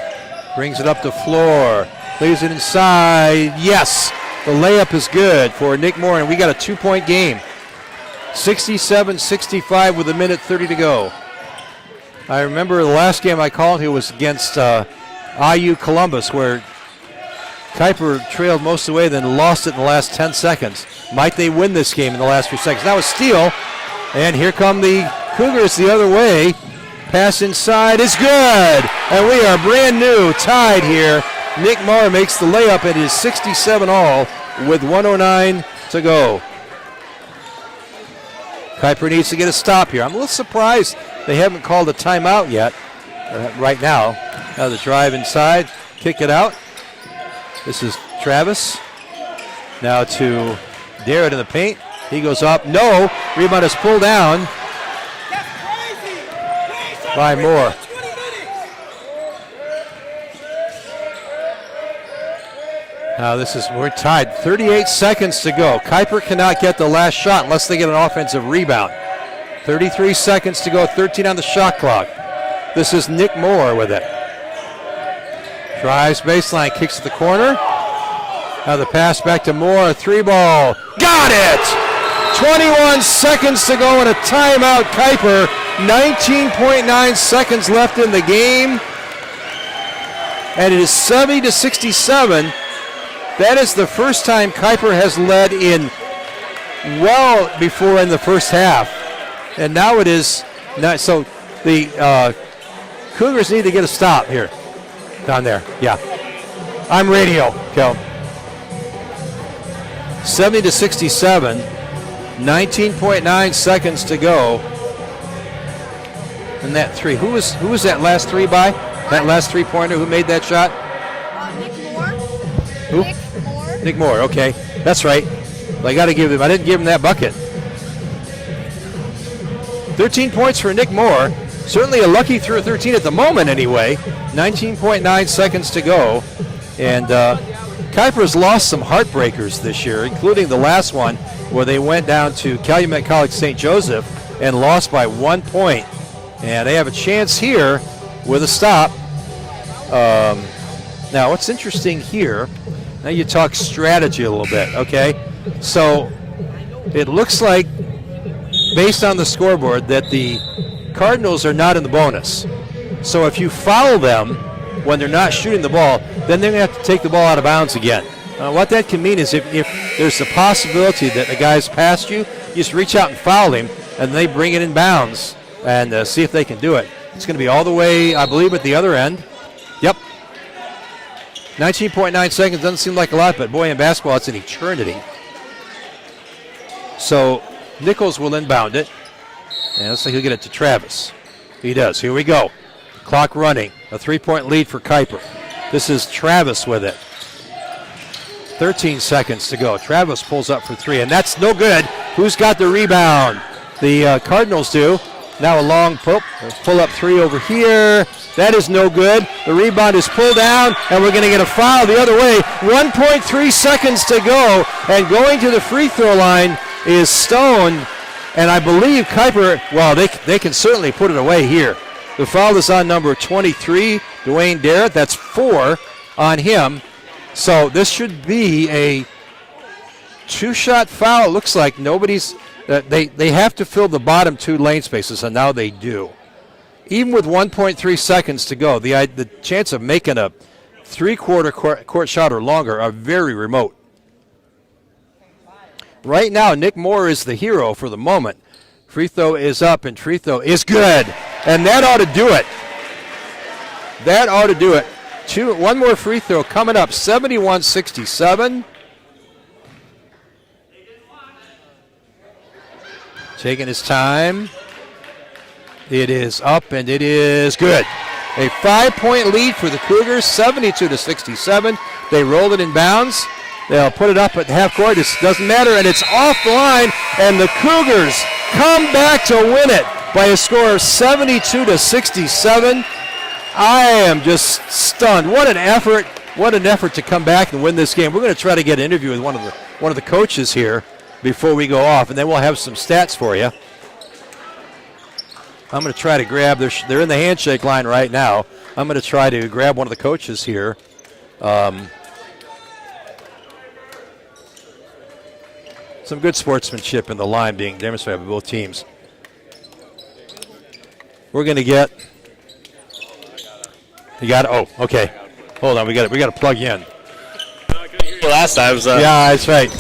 Brings it up the floor. Leaves it inside. Yes. The layup is good for Nick Moore, and we got a 2-point game. 67-65 with 1:30 to go. I remember the last game I called here was against IU Columbus, where Kuyper trailed most of the way, then lost it in the last 10 seconds. Might they win this game in the last few seconds? That was steal, and here come the Cougars the other way. Pass inside is good, and we are brand new, tied here. Nick Moore makes the layup. It is 67 all with 1:09 to go. Kuyper needs to get a stop here. I'm a little surprised they haven't called a timeout yet. Right now. Now the drive inside, kick it out. This is Travis. Now to Darrett in the paint. He goes up. No. Rebound is pulled down by Moore. Now we're tied. 38 seconds to go. Kuyper cannot get the last shot unless they get an offensive rebound. 33 seconds to go, 13 on the shot clock. This is Nick Moore with it. Drives baseline, kicks to the corner. Now the pass back to Moore, a 3-ball. Got it! 21 seconds to go and a timeout, Kuyper. 19.9 seconds left in the game. And it is 70-67. That is the first time Kuyper has led in well before in the first half. And now it is not. So the Cougars need to get a stop here. Down there. Yeah. I'm radio, Kel. 70-67. 19.9 seconds to go. And that 3. Who was that last 3 by? That last 3-pointer who made that shot? Nick Moore. Who? Nick Moore. Nick Moore, okay. That's right. I didn't give him that bucket. 13 points for Nick Moore. Certainly a lucky through 13 at the moment anyway. 19.9 seconds to go. And Kuyper's lost some heartbreakers this year, including the last one where they went down to Calumet College St. Joseph and lost by 1 point. And they have a chance here with a stop. Now, what's interesting here, now you talk strategy a little bit, okay? So it looks like, based on the scoreboard, that the Cardinals are not in the bonus. So if you foul them when they're not shooting the ball, then they're going to have to take the ball out of bounds again. What that can mean is if there's a possibility that the guy's past you, you just reach out and foul him, and they bring it in bounds and see if they can do it. It's going to be all the way, I believe, at the other end. Yep. 19.9 seconds doesn't seem like a lot, but boy, in basketball, it's an eternity. So Nichols will inbound it, and looks like he'll get it to Travis. He does. Here we go. Clock running. A 3-point lead for Kuyper. This is Travis with it. 13 seconds to go. Travis pulls up for three, and that's no good. Who's got the rebound? The Cardinals do. Now a long pull up three over here. That is no good. The rebound is pulled down, and we're going to get a foul the other way. 1.3 seconds to go, and going to the free throw line is Stone, and I believe Kuyper, well, they can certainly put it away here. The foul is on number 23, Dwayne Darrett. That's 4 on him. So this should be a 2-shot foul. It looks like nobody's they have to fill the bottom 2 lane spaces, and now they do. Even with 1.3 seconds to go, the chance of making a 3-quarter court shot or longer are very remote. Right now, Nick Moore is the hero for the moment. Free throw is up, and free throw is good. And that ought to do it. That ought to do it. One more free throw coming up, 71-67. Taking his time. It is up, and it is good. A 5-point lead for the Cougars, 72-67. They rolled it in bounds. They'll put it up at half court. It doesn't matter, and it's off the line, and the Cougars come back to win it by a score of 72-67. I am just stunned. What an effort! What an effort to come back and win this game. We're going to try to get an interview with one of the coaches here before we go off, and then we'll have some stats for you. I'm going to try to grab. They're in the handshake line right now. I'm going to try to grab one of the coaches here. Some good sportsmanship in the line being demonstrated by both teams. We're going to get. You got it. Oh, okay. Hold on. We got to plug you in. Last time, so. Yeah, that's right.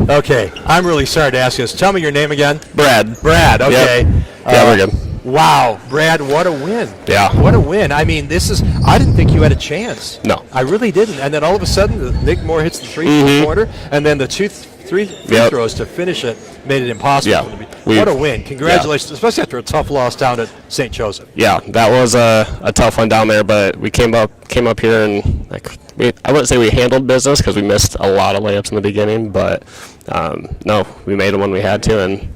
Okay, I'm really sorry to ask you this. Tell me your name again. Brad. Brad, okay. Yep. Yeah, we're good. Wow, Brad, what a win. Yeah. What a win. I mean, I didn't think you had a chance. No. I really didn't. And then all of a sudden, Nick Moore hits the three-quarter, and then the three free throws to finish it made it impossible. Yeah. What a win. Congratulations, especially after a tough loss down at St. Joseph. Yeah, that was a tough one down there, but we came up here and I wouldn't say we handled business because we missed a lot of layups in the beginning, but no, we made them when we had to, and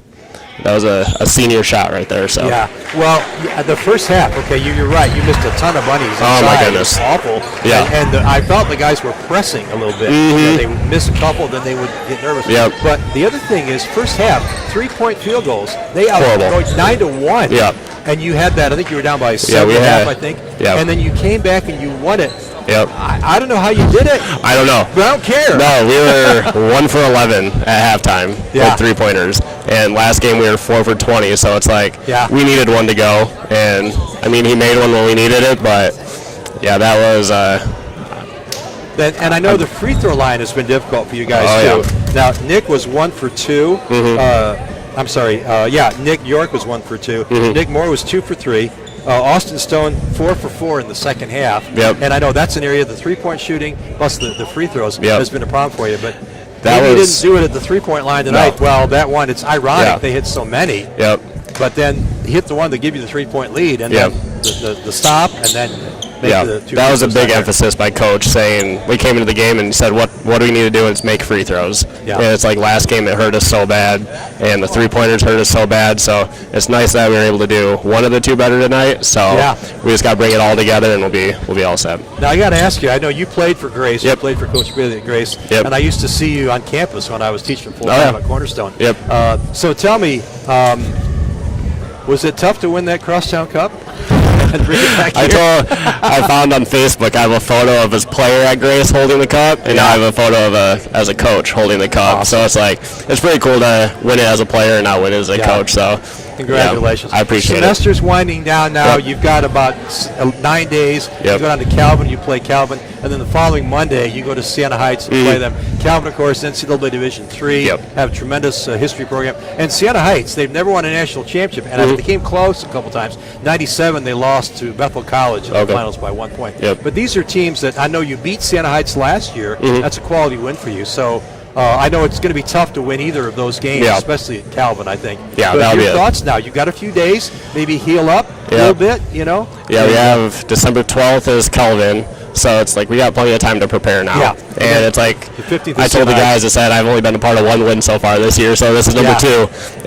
that was a senior shot right there. So yeah, well, the first half. Okay, you're right. You missed a ton of bunnies. Inside. Oh my goodness, awful. Yeah, and I felt the guys were pressing a little bit. Mm-hmm. They missed a couple, then they would get nervous. Yep. But the other thing is, first half, 3-point field goals. They outscored 9-1. Yep. And you had that. I think you were down by 7.5. I think. Yep. And then you came back and you won it. Yep. I don't know how you did it. I don't know. But I don't care. No, we were 1 for 11 at halftime with 3-pointers. And last game we were 4 for 20. So it's like we needed one to go. And, I mean, he made one when we needed it. But, yeah, that was and I know the free throw line has been difficult for you guys, too. Yeah. Now, Nick was 1 for 2. Mm-hmm. I'm sorry. Nick York was 1 for 2. Mm-hmm. Nick Moore was 2 for 3. Austin Stone 4 for 4 in the second half. Yep. And I know that's an area, the 3-point shooting plus the free throws has been a problem for you. But maybe you didn't do it at the 3-point line tonight. No. Well, that one, it's ironic they hit so many. Yep. But then hit the one that give you the 3-point lead, and then the stop, and then make the 2 that was a big emphasis by Coach saying we came into the game and said what do we need to do is make free throws. Yeah. And it's like last game it hurt us so bad, and the 3-pointers hurt us so bad. So it's nice that we were able to do one of the 2 better tonight. So we just got to bring it all together, and we'll be all set. Now I got to ask you. I know you played for Grace. Yep. You played for Coach Bailey at Grace. Yep. And I used to see you on campus when I was teaching full-time at Cornerstone. Yep. So tell me, was it tough to win that Crosstown Cup? I found on Facebook I have a photo of his player at Grace holding the cup, and now I have a photo of as a coach holding the cup. Awesome. So it's like it's pretty cool to win it as a player and not win it as a coach. So congratulations! I appreciate it. Semester's winding down now. Yep. You've got about 9 days. Yep. You go down to Calvin. You play Calvin, and then the following Monday you go to Siena Heights and play them. Calvin, of course, NCAA Division III. Yep. Have a tremendous history program. And Siena Heights, they've never won a national championship, and they came close a couple times. '97 they lost to Bethel College in the finals by 1 point. Yep. But these are teams that I know you beat Siena Heights last year. That's a quality win for you. So I know it's going to be tough to win either of those games, especially at Calvin, I think. Yeah, but that'll your be thoughts now? You've got a few days, maybe heal up, a little bit, you know. Yeah, we have December 12th is Kelvin, so it's like we got plenty of time to prepare now. Yeah. And it's like The 15th I is told the tonight. guys, I said I've only been a part of one win so far this year, so this is number 2.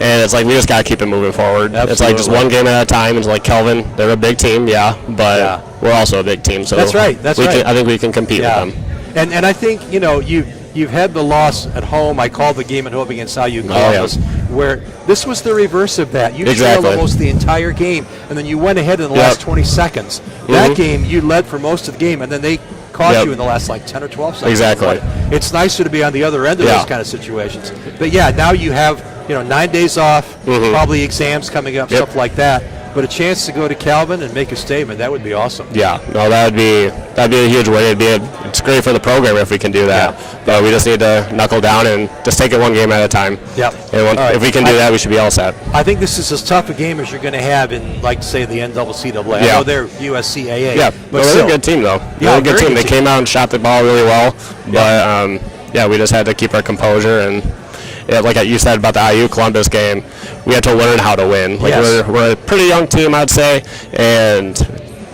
And it's like we just got to keep it moving forward. It's like just one game at a time. It's like Kelvin, they're a big team, but we're also a big team. So That's right. That's right. I think we can compete with them. And I think, you know, you've had the loss at home. I called the game at home against IU Columbus, where this was the reverse of that. You trailed almost the entire game, and then you went ahead in the last 20 seconds. That game, you led for most of the game, and then they caught you in the last, like, 10 or 12 seconds. Exactly. It's nicer to be on the other end of those kind of situations. But, yeah, now you have, 9 days off, probably exams coming up, stuff like that. But a chance to go to Calvin and make a statement, that would be awesome. Yeah, no, that'd be a huge win. It's great for the program if we can do that. But we just need to knuckle down and just take it one game at a time. Yep. And if we can do that, we should be all set. I think this is as tough a game as you're going to have in, like, say, the NCCAA. I know they're USCAA. Yeah, but they're a good team, though. They're a good team. They came out and shot the ball really well. But, we just had to keep our composure and – like you said about the IU Columbus game, we had to learn how to win. Like we're a pretty young team, I'd say, and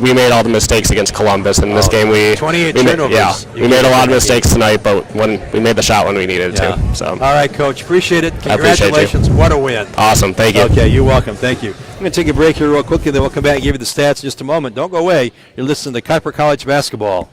we made all the mistakes against Columbus. In this game, we 28 turnovers. turnovers. We made a lot of mistakes tonight, but when we made the shot when we needed to. So. All right, Coach. Appreciate it. Congratulations. I appreciate you. What a win. Awesome. Thank you. Okay, you're welcome. Thank you. I'm going to take a break here real quickly, then we'll come back and give you the stats in just a moment. Don't go away. You're listening to Kuyper College Basketball.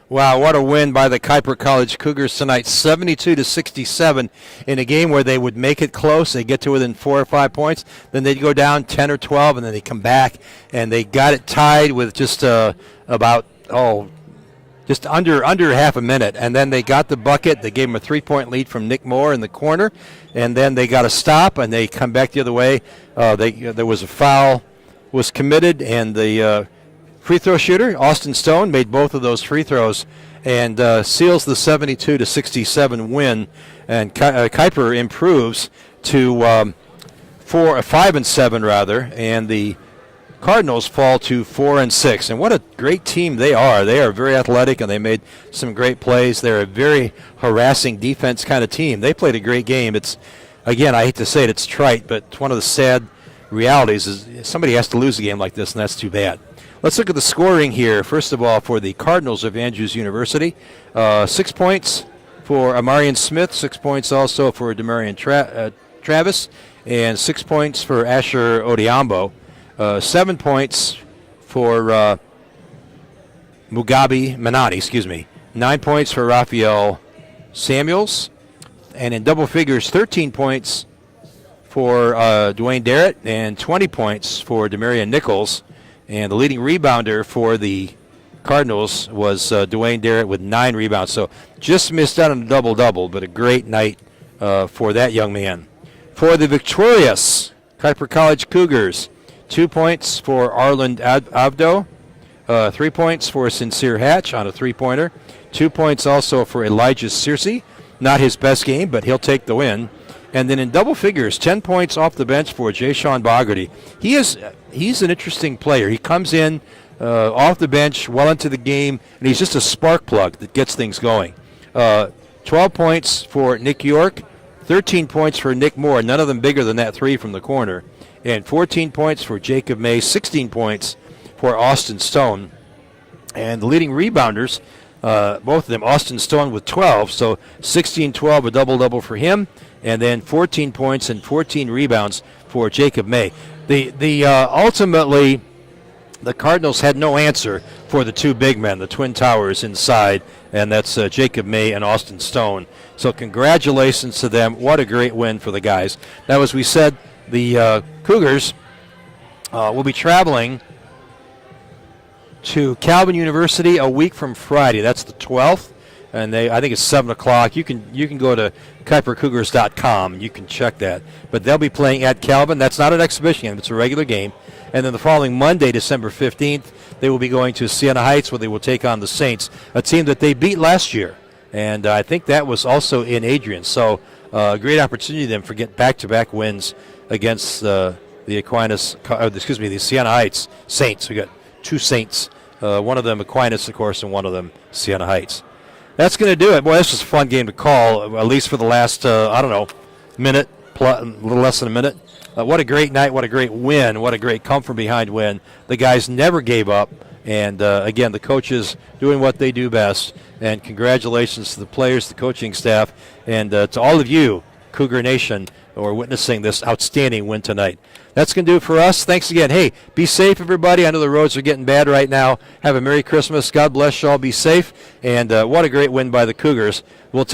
Wow, what a win by the Kuyper College Cougars tonight, 72-67 in a game where they would make it close. They get to within 4 or 5 points, then they'd go down 10 or 12, and then they come back, and they got it tied with just under half a minute, and then they got the bucket. They gave them a 3-point lead from Nick Moore in the corner, and then they got a stop, and they come back the other way. There was a foul was committed, and the free throw shooter, Austin Stone, made both of those free throws and seals the 72-67 win. And Kuyper improves to 5-7 rather, and the Cardinals fall to 4-6. And what a great team they are. They are very athletic, and they made some great plays. They're a very harassing defense kind of team. They played a great game. It's, again, I hate to say it, it's trite, but one of the sad realities is somebody has to lose a game like this, and that's too bad. Let's look at the scoring here. First of all, for the Cardinals of Andrews University, 6 points for Amarian Smith, 6 points also for Demarion Travis, and 6 points for Asher Odiambo, 7 points for Mugabe Manati, 9 points for Raphael Samuels, and in double figures, 13 points for Dwayne Darrett and 20 points for Demarion Nichols. And the leading rebounder for the Cardinals was Dwayne Darrett with 9 rebounds. So just missed out on a double-double, but a great night for that young man. For the victorious Kuyper College Cougars, 2 points for Arland Abdo. 3 points for Sincere Hatch on a three-pointer. 2 points also for Elijah Searcy. Not his best game, but he'll take the win. And then in double figures, 10 points off the bench for Jay Sean Bogarty. He's an interesting player. He comes in off the bench, well into the game, and he's just a spark plug that gets things going. 12 points for Nick York, 13 points for Nick Moore, none of them bigger than that three from the corner, and 14 points for Jacob May, 16 points for Austin Stone. And the leading rebounders, both of them, Austin Stone with 12, so 16-12, a double-double for him, and then 14 points and 14 rebounds for Jacob May. Ultimately, the Cardinals had no answer for the two big men, the Twin Towers inside, and that's Jacob May and Austin Stone. So congratulations to them. What a great win for the guys. Now, as we said, the Cougars will be traveling to Calvin University a week from Friday. That's the 12th, and I think it's 7 o'clock. You can go to KuyperCougars.com and you can check that. But they'll be playing at Calvin. That's not an exhibition game. It's a regular game. And then the following Monday, December 15th, they will be going to Siena Heights where they will take on the Saints, a team that they beat last year. And I think that was also in Adrian. So a great opportunity then for get back-to-back wins against the Siena Heights Saints. We got two Saints, one of them Aquinas, of course, and one of them Siena Heights. That's going to do it. Boy, this was a fun game to call, at least for the last, minute, a little less than a minute. What a great night, what a great win, what a great come-from-behind win. The guys never gave up, and again, the coaches doing what they do best, and congratulations to the players, the coaching staff, and to all of you, Cougar Nation, who are witnessing this outstanding win tonight. That's going to do it for us. Thanks again. Hey, be safe, everybody. I know the roads are getting bad right now. Have a Merry Christmas. God bless you all. Be safe, and what a great win by the Cougars. We'll